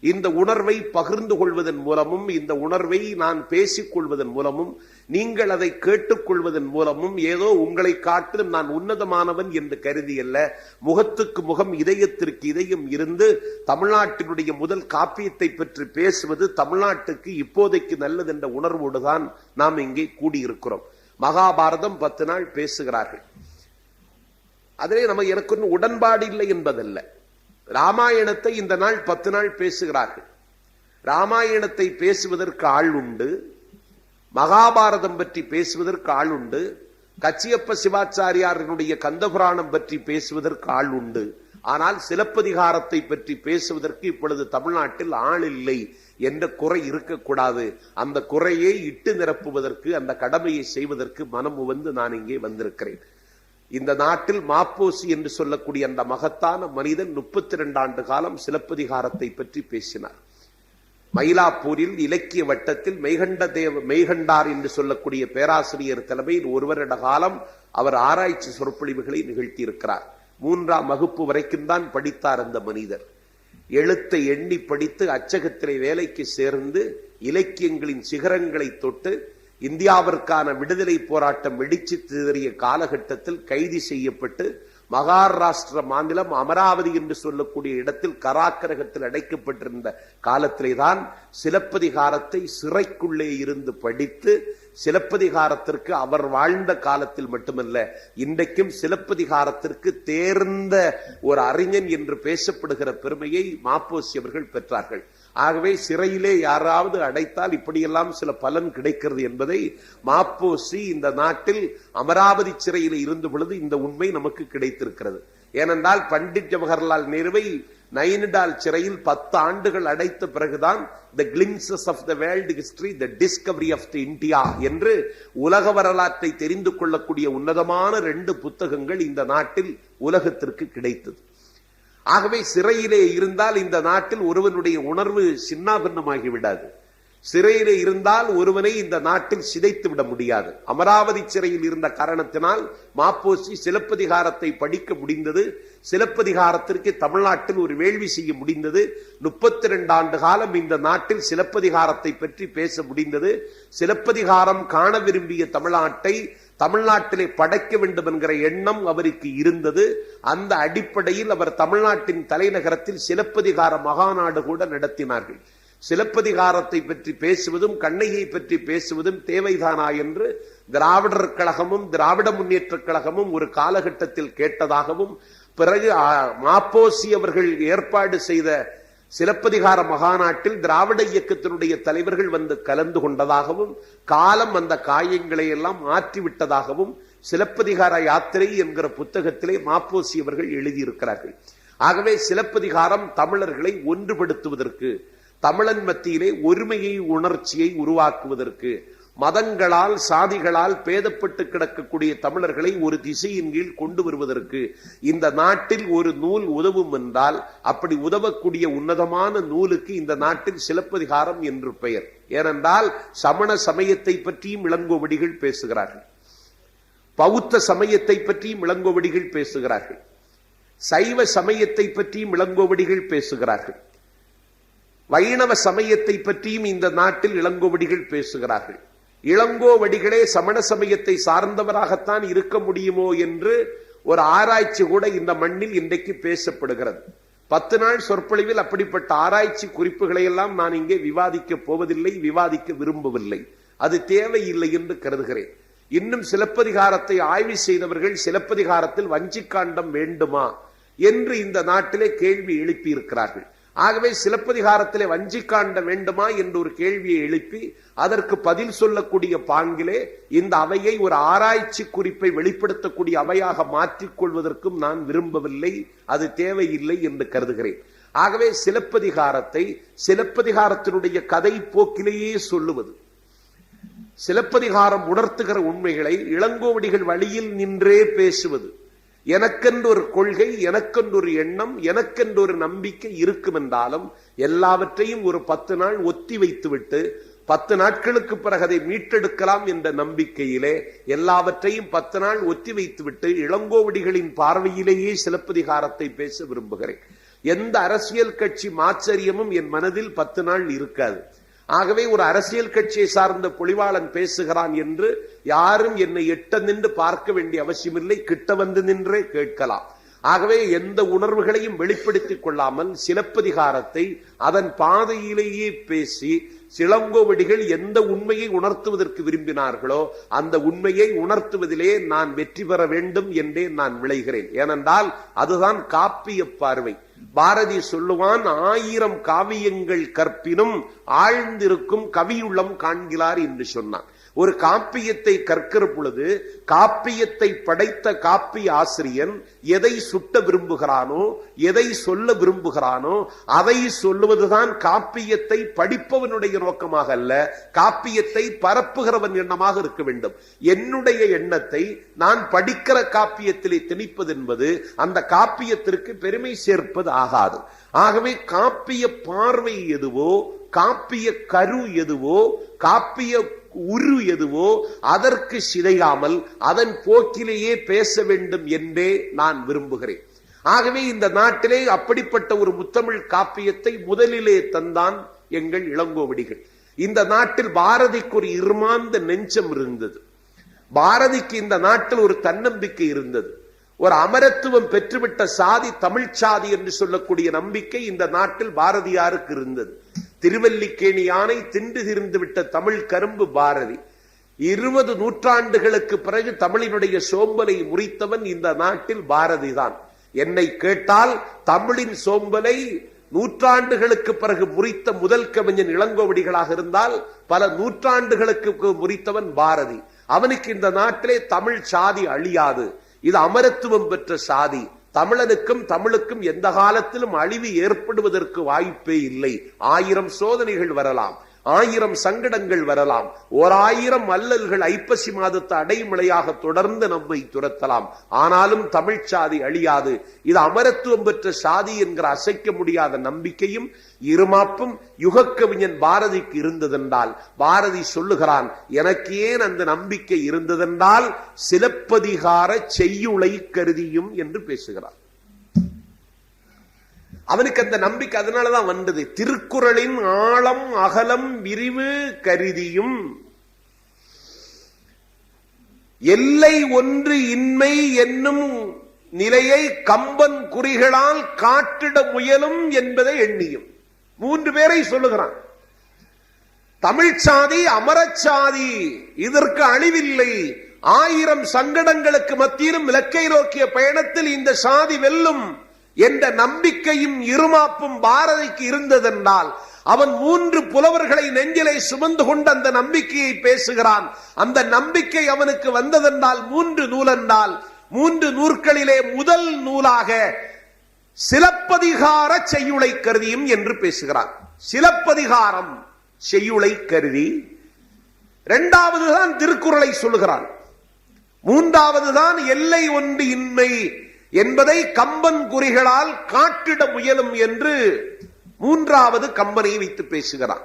இந்த உணர்வை பகிர்ந்து கொள்வதன் மூலமும், இந்த உணர்வை நான் பேசிக் கொள்வதன் மூலமும், நீங்கள் அதை கேட்டுக்கொள்வதன் மூலமும் ஏதோ உங்களை காட்டிலும் நான் உன்னதமானவன் என்று கருதி அல்ல, முகத்துக்கு முகம் இதயத்திற்கு இதயம் இருந்து தமிழ்நாட்டினுடைய முதல் காப்பியத்தை பற்றி பேசுவது தமிழ்நாட்டுக்கு இப்போதைக்கு நல்லது என்ற உணர்வோடுதான் நாம் இங்கே கூடியிருக்கிறோம். மகாபாரதம் 10 நாள் பேசுகிறார்கள். அதிலே நம்ம எனக்கு ஒன்றும் உடன்பாடு இல்லை என்பதல்ல. ராமாயணத்தை இந்த நாள் 10 நாள் பேசுகிறார்கள். ராமாயணத்தை பேசுவதற்கு ஆள் உண்டு, மகாபாரதம் பற்றி பேசுவதற்கு ஆள் உண்டு, கச்சியப்ப சிவாச்சாரியாரினுடைய கந்தபுராணம் பற்றி பேசுவதற்கு ஆள் உண்டு. ஆனால் சிலப்பதிகாரத்தை பற்றி பேசுவதற்கு இப்பொழுது தமிழ்நாட்டில் ஆள் இல்லை என்ற குறை இருக்கக்கூடாது. அந்த குறையை இட்டு நிரப்புவதற்கு, அந்த கடமையை செய்வதற்கு மனம் உவந்து நான் இங்கே வந்திருக்கிறேன். இந்த நாட்டில் மாப்போசி என்று சொல்லக்கூடிய அந்த மகத்தான மனிதன் 32 ஆண்டு காலம் சிலப்பதிகாரத்தை பற்றி பேசினார். மயிலாப்பூரில் இலக்கிய வட்டத்தில் மெய்கண்டார் என்று சொல்லக்கூடிய பேராசிரியர் தலைமையில் 1 வருட காலம் அவர் ஆராய்ச்சி சொற்பொழிவுகளை நிகழ்த்தி இருக்கிறார். 3ஆம் வகுப்பு வரைக்கும் தான் படித்தார் அந்த மனிதர். எழுத்தை எண்ணி படித்து அச்சகத்திலே வேலைக்கு சேர்ந்து இலக்கியங்களின் சிகரங்களை தொட்டு இந்தியாவிற்கான விடுதலை போராட்டம் வெடிச்சு திதறிய காலகட்டத்தில் கைது செய்யப்பட்டு மகாராஷ்டிர மாநிலம் அமராவதி என்று சொல்லக்கூடிய இடத்தில் கராக்கிரகத்தில் அடைக்கப்பட்டிருந்த காலத்திலேதான் சிலப்பதிகாரத்தை சிறைக்குள்ளே இருந்து படித்து சிலப்பதிகாரத்திற்கு அவர் வாழ்ந்த காலத்தில் மட்டுமல்ல, இன்றைக்கும் சிலப்பதிகாரத்திற்கு தேர்ந்த ஒரு அறிஞன் என்று பேசப்படுகிற பெருமையை மாப்போசி அவர்கள் பெற்றார்கள். ஆகவே சிறையிலே யாராவது அடைத்தால் இப்படியெல்லாம் சில பலன் கிடைக்கிறது என்பதை மாப்போசி இந்த நாட்டில் அமராவதி சிறையில் இருந்த பொழுது இந்த உண்மை நமக்கு கிடைத்திருக்கிறது. ஏனென்றால் பண்டிட் ஜவஹர்லால் நேருவை நைனிடால் சிறையில் 10 ஆண்டுகள் அடைத்த பிறகுதான் the glimpses of the world history, the discovery of the India என்று உலக வரலாற்றை தெரிந்து கொள்ளக்கூடிய உன்னதமான 2 புத்தகங்கள் இந்த நாட்டில் உலகத்திற்கு கிடைத்தது. ஆகவே சிறையிலே இருந்தால் இந்த நாட்டில் ஒருவனுடைய உணர்வு சின்னாபின்னமாகி விடாது. சிறையிலே இருந்தால் ஒருவனை இந்த நாட்டில் சிதைத்து விட முடியாது. அமராவதி சிறையில் இருந்த காரணத்தினால் மாப்போசி சிலப்பதிகாரத்தை படிக்க முடிந்தது. சிலப்பதிகாரத்திற்கு தமிழ்நாட்டில் ஒரு வேள்வி செய்ய முடிந்தது. 32 ஆண்டு காலம் இந்த நாட்டில் சிலப்பதிகாரத்தை பற்றி பேச முடிந்தது. சிலப்பதிகாரம் காண விரும்பிய தமிழ்நாட்டிலே படைக்க வேண்டும் என்கிற எண்ணம் அவருக்கு இருந்தது. அந்த அடிப்படையில் அவர் தமிழ்நாட்டின் தலைநகரத்தில் சிலப்பதிகார மகாநாடு கூட நடத்தினார்கள். சிலப்பதிகாரத்தை பற்றி பேசுவதும் கண்ணகியை பற்றி பேசுவதும் தேவைதானா என்று திராவிடர் கழகமும் திராவிட முன்னேற்ற கழகமும் ஒரு காலகட்டத்தில் கேட்டதாகவும், பிறகு மாப்போசி அவர்கள் ஏற்பாடு செய்த சிலப்பதிகார மகாநாட்டில் திராவிட இயக்கத்தினுடைய தலைவர்கள் வந்து கலந்து கொண்டதாகவும், காலம் அந்த காயங்களை எல்லாம் மாற்றிவிட்டதாகவும் சிலப்பதிகார யாத்திரை என்கிற புத்தகத்திலே மாப்போசி அவர்கள் எழுதியிருக்கிறார்கள். ஆகவே சிலப்பதிகாரம் தமிழர்களை ஒன்றுபடுத்துவதற்கு, தமிழன் மத்தியிலே ஒருமையை உணர்ச்சியை உருவாக்குவதற்கு, மதங்களால் சாதிகளால் பேதப்பட்டு கிடக்கக்கூடிய தமிழர்களை ஒரு திசையின் கீழ் கொண்டு வருவதற்கு இந்த நாட்டில் ஒரு நூல் உதவும் என்றால் அப்படி உதவக்கூடிய உன்னதமான நூலுக்கு இந்த நாட்டில் சிலப்பதிகாரம் என்று பெயர். ஏனென்றால் சமண சமயத்தை பற்றியும் இளங்கோவடிகள் பேசுகிறார்கள், பௌத்த சமயத்தை பற்றியும் இளங்கோவடிகள் பேசுகிறார்கள், சைவ சமயத்தை பற்றியும் இளங்கோவடிகள் பேசுகிறார்கள், வைணவ சமயத்தை பற்றியும் இந்த நாட்டில் இளங்கோவடிகள் பேசுகிறார்கள். இளங்கோவடிகளே சமண சமயத்தை சார்ந்தவராகத்தான் இருக்க முடியுமோ என்று ஒரு ஆராய்ச்சி கூட இந்த மண்ணில் இன்றைக்கு பேசப்படுகிறது. 10 நாள் சொற்பொழிவில் அப்படிப்பட்ட ஆராய்ச்சி குறிப்புகளை எல்லாம் நான் இங்கே விவாதிக்க போவதில்லை, விவாதிக்க விரும்பவில்லை. அது தேவையில்லை என்று கருதுகிறேன். இன்னும் சிலப்பதிகாரத்தை ஆய்வு செய்தவர்கள் சிலப்பதிகாரத்தில் வஞ்சிக்காண்டம் வேண்டுமா என்று இந்த நாட்டிலே கேள்வி எழுப்பி இருக்கிறார்கள். ஆகவே சிலப்பதிகாரத்திலே வஞ்சிக்காண்ட வேண்டுமா என்று ஒரு கேள்வியை எழுப்பி அதற்கு பதில் சொல்லக்கூடிய பாங்கிலே இந்த அவையை ஒரு ஆராய்ச்சி குறிப்பை வெளிப்படுத்தக்கூடிய அவையாக மாற்றிக்கொள்வதற்கும் நான் விரும்பவில்லை, அது தேவையில்லை என்று கருதுகிறேன். ஆகவே சிலப்பதிகாரத்தை சிலப்பதிகாரத்தினுடைய கதை போக்கிலேயே சொல்லுவது, சிலப்பதிகாரம் உணர்த்துகிற உண்மைகளை இளங்கோவடிகள் வழியில் நின்றே பேசுவது, எனக்கென்று ஒரு கொள்கை, எனக்கென்று ஒரு எண்ணம், எனக்கென்று ஒரு நம்பிக்கை இருக்கும் என்றாலும் எல்லாவற்றையும் ஒரு 10 நாள் ஒத்தி வைத்துவிட்டு 10 நாட்களுக்கு பிறகு அதை மீட்டெடுக்கலாம் என்ற நம்பிக்கையிலே எல்லாவற்றையும் 10 நாள் ஒத்தி வைத்துவிட்டு இளங்கோவடிகளின் பார்வையிலேயே சிலப்பதிகாரத்தை பேச விரும்புகிறேன். எந்த அரசியல் கட்சி மாச்சரியமும் என் மனதில் 10 நாள் இருக்காது. ஆகவே ஒரு அரசியல் கட்சியை சார்ந்த பொலிவாளன் பேசுகிறான் என்று யாரும் என்னை எட்ட நின்று பார்க்க வேண்டிய அவசியமில்லை, கிட்ட வந்து நின்றே கேட்கலாம். ஆகவே எந்த உணர்வுகளையும் வெளிப்படுத்திக் கொள்ளாமல் சிலப்பதிகாரத்தை அதன் பாதையிலேயே பேசி இளங்கோவடிகள் எந்த உண்மையை உணர்த்துவதற்கு விரும்பினார்களோ அந்த உண்மையை உணர்த்துவதிலே நான் வெற்றி பெற வேண்டும் என்றே நான் விளைகிறேன். ஏனென்றால் அதுதான் காப்பிய பார்வை. பாரதி சொல்லுவான், 1000 காவியங்கள் கற்பினும் ஆழ்ந்திருக்கும் கவியுள்ளம் காண்கிறார் என்று சொன்னான். ஒரு காப்பியத்தை கற்கிற பொழுது காப்பியத்தை படைத்த காப்பிய ஆசிரியன் எதை சுட்ட விரும்புகிறானோ, எதை சொல்ல விரும்புகிறானோ அதை சொல்லுவதுதான் காப்பியத்தை படிப்பவனுடைய நோக்கமாக அல்ல, காப்பியத்தை பரப்புகிறவன் எண்ணமாக இருக்க வேண்டும். என்னுடைய எண்ணத்தை நான் படிக்கிற காப்பியத்திலே திணிப்பது என்பது அந்த காப்பியத்திற்கு பெருமை சேர்ப்பது ஆகாது. ஆகவே காப்பிய பார்வை எதுவோ, காப்பிய கரு எதுவோ, காப்பிய உரு எதுவோ அதற்கு சிதையாமல் அதன் போக்கிலேயே பேச வேண்டும் என்றே நான் விரும்புகிறேன். ஆகவே இந்த நாட்டிலே அப்படிப்பட்ட ஒரு முத்தமிழ் காப்பியத்தை முதலிலே தந்தான் எங்கள் இளங்கோவடிகள். இந்த நாட்டில் பாரதிக்கு ஒரு இருமாந்த நெஞ்சம் இருந்தது, பாரதிக்கு இந்த நாட்டில் ஒரு தன்னம்பிக்கை இருந்தது. ஒரு அமரத்துவம் பெற்றுவிட்ட சாதி தமிழ் சாதி என்று சொல்லக்கூடிய நம்பிக்கை இந்த நாட்டில் பாரதியாருக்கு இருந்தது. திருவல்லிக்கேணி யானை தின்று திரிந்து விட்ட தமிழ் கரும்பு பாரதி. 20 நூற்றாண்டுகளுக்கு பிறகு தமிழினுடைய சோம்பலை முறித்தவன் இந்த நாட்டில் பாரதிதான். என்னை கேட்டால் தமிழின் சோம்பலை நூற்றாண்டுகளுக்கு பிறகு முறித்த முதல் கவிஞன் இளங்கோவடிகளாக இருந்தால் பல நூற்றாண்டுகளுக்கு முறித்தவன் பாரதி. அவனுக்கு இந்த நாட்டிலே தமிழ் சாதி அழியாது, இது அமரத்துவம் பெற்ற சாதி. தமிழனுக்கும் தமிழுக்கும் எந்த காலத்திலும் அழிவு ஏற்படுவதற்கு வாய்ப்பே இல்லை. 1000 சோதனைகள் வரலாம், 1000 சங்கடங்கள் வரலாம், 1000 அல்லல்கள் ஐப்பசி மாதத்தை அடைமழையாக தொடர்ந்து நம்மை துரத்தலாம். ஆனாலும் தமிழ் சாதி அழியாது, இது அமரத்துவம் பெற்ற சாதி என்கிற அசைக்க முடியாத நம்பிக்கையும் இருமாப்பும் யுகக்கவிஞன் பாரதிக்கு இருந்ததென்றால், பாரதி சொல்லுகிறான், எனக்கு ஏன் அந்த நம்பிக்கை இருந்ததென்றால் சிலப்பதிகார செய்யுளை கருதியும் என்று பேசுகிறார். அவனுக்கு அந்த நம்பிக்கை அதனாலதான் வந்தது. திருக்குறளின் ஆழம் அகலம் விரிவு கருதியும் எல்லை ஒன்று இன்மை என்னும் நிலையை கம்பன் குறிகளால் காட்டிட முயலும் என்பதை எண்ணியும். 3 பேரை சொல்லுகிறான். தமிழ் சாதி அமரச்சாதி, இதற்கு அழிவில்லை. 1000 சங்கடங்களுக்கு மத்தியிலும் இலக்கை நோக்கிய பயணத்தில் இந்த சாதி வெல்லும் என்ற நம்பிக்கையும் இருமாப்பும் பாரதிக்கு இருந்ததென்றால், அவன் 3 புலவர்களை நெஞ்சிலை சுமந்து கொண்டு அந்த நம்பிக்கையை பேசுகிறான். அந்த நம்பிக்கை அவனுக்கு வந்ததென்றால் 3 நூல் என்றால் 3 நூற்களிலே முதல் நூலாக சிலப்பதிகார செய்யுளை கருதியும் என்று பேசுகிறான். சிலப்பதிகாரம் செய்யுளை கருதி 2வது தான் திருக்குறளை சொல்லுகிறான். 3வது தான் எல்லை ஒன்று இன்மை என்பதை கம்பன் குறிகளால் காட்டிட முயலும் என்று 3வது கம்பனை வைத்து பேசுகிறான்.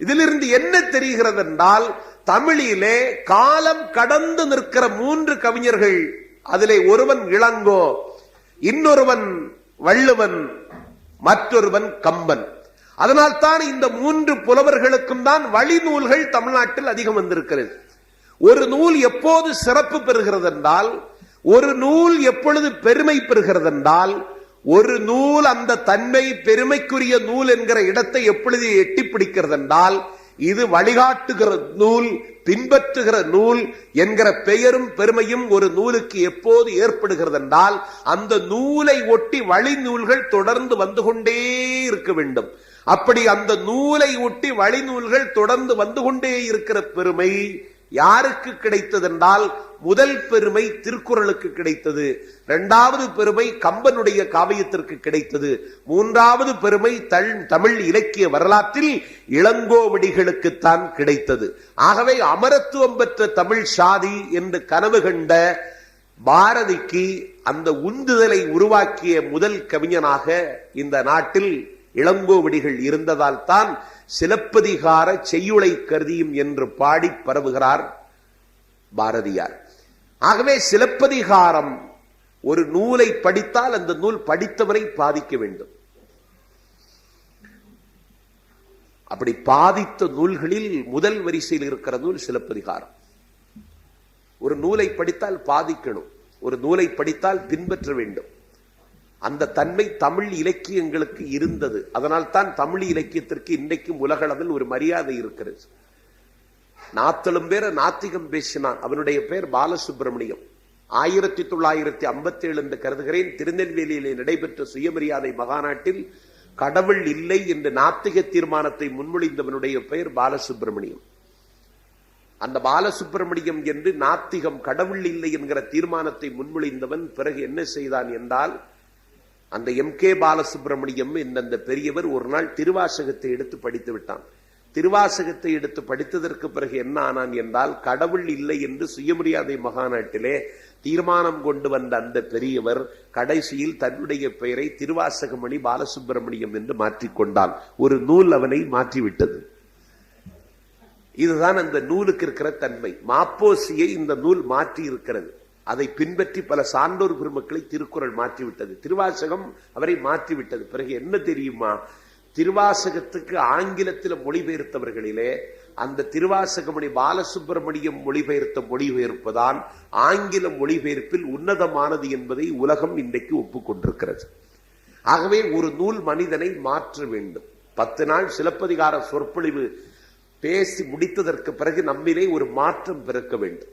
இதிலிருந்து என்ன தெரிகிறது என்றால், தமிழிலே காலம் கடந்து நிற்கிற 3 கவிஞர்கள், அதிலே ஒருவன் இளங்கோ, இன்னொருவன் வள்ளுவன், மற்றொருவன் கம்பன். அதனால் தான் இந்த 3 புலவர்களுக்கும் தான் வழிநூல்கள் தமிழ்நாட்டில் அதிகம் வந்திருக்கிறது. ஒரு நூல் எப்போது சிறப்பு பெறுகிறது என்றால், ஒரு நூல் எப்பொழுது பெருமை பெறுகிறது என்றால், ஒரு நூல் அந்த தன்மை பெருமைக்குரிய நூல் என்கிற இடத்தை எப்பொழுது எட்டி பிடிக்கிறது என்றால், இது வழிகாட்டுகிற நூல், பின்பற்றுகிற நூல் என்கிற பெயரும் பெருமையும் ஒரு நூலுக்கு எப்போது ஏற்படுகிறது என்றால், அந்த நூலை ஒட்டி வழி நூல்கள் தொடர்ந்து வந்து கொண்டே இருக்க வேண்டும். அப்படி அந்த நூலை ஒட்டி வழி நூல்கள் தொடர்ந்து வந்து கொண்டே இருக்கிற பெருமை யாருக்கு கிடைத்தது என்றால், முதல் பெருமை திருக்குறளுக்கு கிடைத்தது, 2வது பெருமை கம்பனுடைய காவியத்திற்கு கிடைத்தது, 3வது பெருமை தமிழ் இலக்கிய வரலாற்றில் இளங்கோவடிகளுக்குத்தான் கிடைத்தது. ஆகவே அமரத்துவம் பெற்ற தமிழ் சாதி என்று கனவு கண்ட பாரதிக்கு அந்த உந்துதலை உருவாக்கிய முதல் கவிஞனாக இந்த நாட்டில் இளங்கோவடிகள் இருந்ததால் தான் சிலப்பதிகார செய்யுளை கருதியும் என்று பாடி பரவுகிறார் பாரதியார். ஆகவே சிலப்பதிகாரம் ஒரு நூலை படித்தால் அந்த நூல் படித்தவரை பாதிக்க வேண்டும். அப்படி பாதித்த நூல்களில் முதல் வரிசையில் இருக்கிற நூல் சிலப்பதிகாரம். ஒரு நூலை படித்தால் பாதிக்கணும், ஒரு நூலை படித்தால் பின்பற்ற வேண்டும். அந்த தன்மை தமிழ் இலக்கியங்களுக்கு இருந்தது. அதனால் தான் தமிழ் இலக்கியத்திற்கு இன்றைக்கும் உலகளவில் ஒரு மரியாதை இருக்கிறது. 40 பேரை நாத்திகம் பேசினான். அவனுடைய பெயர் பாலசுப்பிரமணியம். 1957 என்று கருதுகிறேன், திருநெல்வேலியிலே நடைபெற்ற சுயமரியாதை மகாநாட்டில் கடவுள் இல்லை என்று நாத்திக தீர்மானத்தை முன்மொழிந்தவனுடைய பெயர் பாலசுப்பிரமணியம். அந்த பாலசுப்பிரமணியம் என்று நாத்திகம், கடவுள் இல்லை என்கிற தீர்மானத்தை முன்மொழிந்தவன் பிறகு என்ன செய்தான் என்றால், அந்த MK பாலசுப்பிரமணியம் என்ற பெரியவர் ஒரு நாள் திருவாசகத்தை எடுத்து படித்து விட்டான். திருவாசகத்தை எடுத்து படித்ததற்கு பிறகு என்ன ஆனான் என்றால், கடவுள் இல்லை என்று சுயமரியாதை மகாநாட்டிலே தீர்மானம் கொண்டு வந்த அந்த பெரியவர் கடைசியில் தன்னுடைய பெயரை திருவாசகமணி பாலசுப்பிரமணியம் என்று மாற்றிக்கொண்டான். ஒரு நூல் அவனை மாற்றிவிட்டது. இதுதான் அந்த நூலுக்கு இருக்கிற தன்மை. மாப்போசியை இந்த நூல் மாற்றி இருக்கிறது. அதை பின்பற்றி பல சான்றோர் பெருமக்களை திருக்குறள் மாற்றிவிட்டது. திருவாசகம் அவரை மாற்றிவிட்டது. பிறகு என்ன தெரியுமா, திருவாசகத்துக்கு ஆங்கிலத்தில் மொழிபெயர்த்தவர்களிலே அந்த திருவாசகமணி பாலசுப்பிரமணியம் மொழிபெயர்த்த மொழிபெயர்ப்புதான் ஆங்கில மொழிபெயர்ப்பில் உன்னதமானது என்பதை உலகம் இன்றைக்கு ஒப்புக்கொண்டிருக்கிறது. ஆகவே ஒரு நூல் மனிதனை மாற்ற வேண்டும். 10 நாள் சிலப்பதிகார சொற்பொழிவு பேசி முடித்ததற்கு பிறகு நம்மிலே ஒரு மாற்றம் பிறக்க வேண்டும்.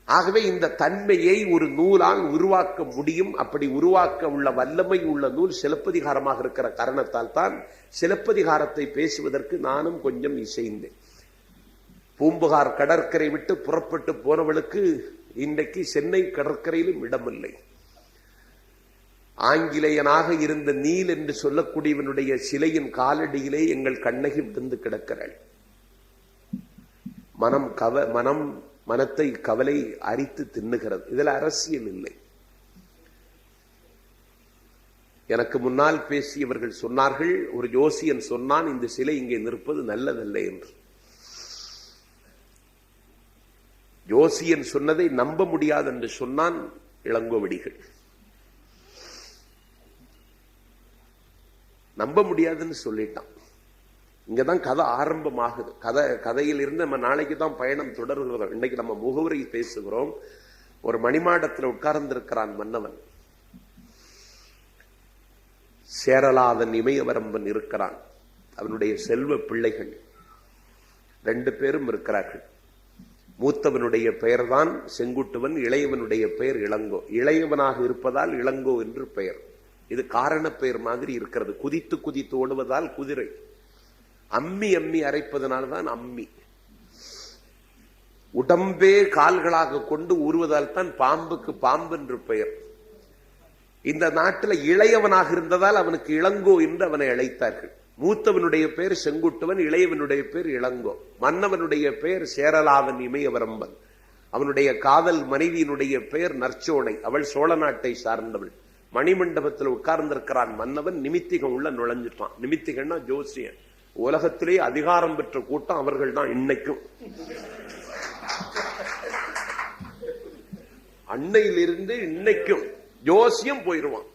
ஆகவே இந்த தன்மையை ஒரு நூலால் உருவாக்க முடியும். அப்படி உருவாக்க உள்ள வல்லமை உள்ள நூல் சிலப்பதிகாரமாக இருக்கிற காரணத்தால் தான் சிலப்பதிகாரத்தை பேசுவதற்கு நானும் கொஞ்சம் இசைந்தேன். பூம்புகார் கடற்கரை விட்டு புறப்பட்டு போனவளுக்கு இன்றைக்கு சென்னை கடற்கரையிலும் இடமில்லை. ஆங்கிலேயனாக இருந்த நீல் என்று சொல்லக்கூடியவனுடைய சிலையின் காலடியிலே எங்கள் கண்ணகி விழுந்து கிடக்கிறாள். மனத்தை கவலை அரித்து தின்னுகிறது. இதில் அரசியல் இல்லை. எனக்கு முன்னால் பேசியவர்கள் சொன்னார்கள், ஒரு ஜோசியன் சொன்னான் இந்த சிலை இங்கே நிற்பது நல்லதல்ல என்று. ஜோசியன் சொன்னதை நம்ப முடியாது என்று சொன்னான் இளங்கோவடிகள். நம்ப முடியாதுன்னு சொல்லிட்டான். இங்கதான் கதை ஆரம்பமாகுது. கதையில் இருந்து நம்ம நாளைக்கு தான் பயணம் தொடர்கிறோம். இன்னைக்கு நம்ம முகவரி பேசுகிறோம். ஒரு மணிமாடத்தில் உட்கார்ந்திருக்கிறான் மன்னவன். சேரலாதன் இமயவரம்பன் இருக்கிறான். அவனுடைய செல்வ பிள்ளைகள் 2 பேரும் இருக்கிறார்கள். மூத்தவனுடைய பெயர்தான் செங்குட்டுவன், இளையவனுடைய பெயர் இளங்கோ. இளையவனாக இருப்பதால் இளங்கோ என்று பெயர். இது காரண பெயர் மாதிரி இருக்கிறது. குதித்து குதித்து ஓடுவதால் குதிரை, அம்மி அம்மி அரைப்பதனால்தான் அம்மி, உடம்பே கால்களாக கொண்டு ஊறுவதால் தான் பாம்புக்கு பாம்பு என்று பெயர். இந்த நாட்டில் இளையவனாக இருந்ததால் அவனுக்கு இளங்கோ என்று அவனை அழைத்தார்கள். மூத்தவனுடைய பெயர் செங்குட்டுவன், இளையவனுடைய பெயர் இளங்கோ. மன்னவனுடைய பெயர் சேரலாதன் இமயவரம்பன். அவனுடைய காதல் மனைவியினுடைய பெயர் நற்சோனை. அவள் சோழ நாட்டை சார்ந்தவள். மணிமண்டபத்தில் உட்கார்ந்திருக்கிறான் மன்னவன். நிமித்திகம் உள்ள நுழைஞ்சிட்டான். நிமித்திகன்னா ஜோசியன். உலகத்திலே அதிகாரம் பெற்ற கூட்டம் அவர்கள் தான். இன்னைக்கும் அன்னையிலிருந்து இன்னைக்கும் ஜோசியம் போயிருவான்.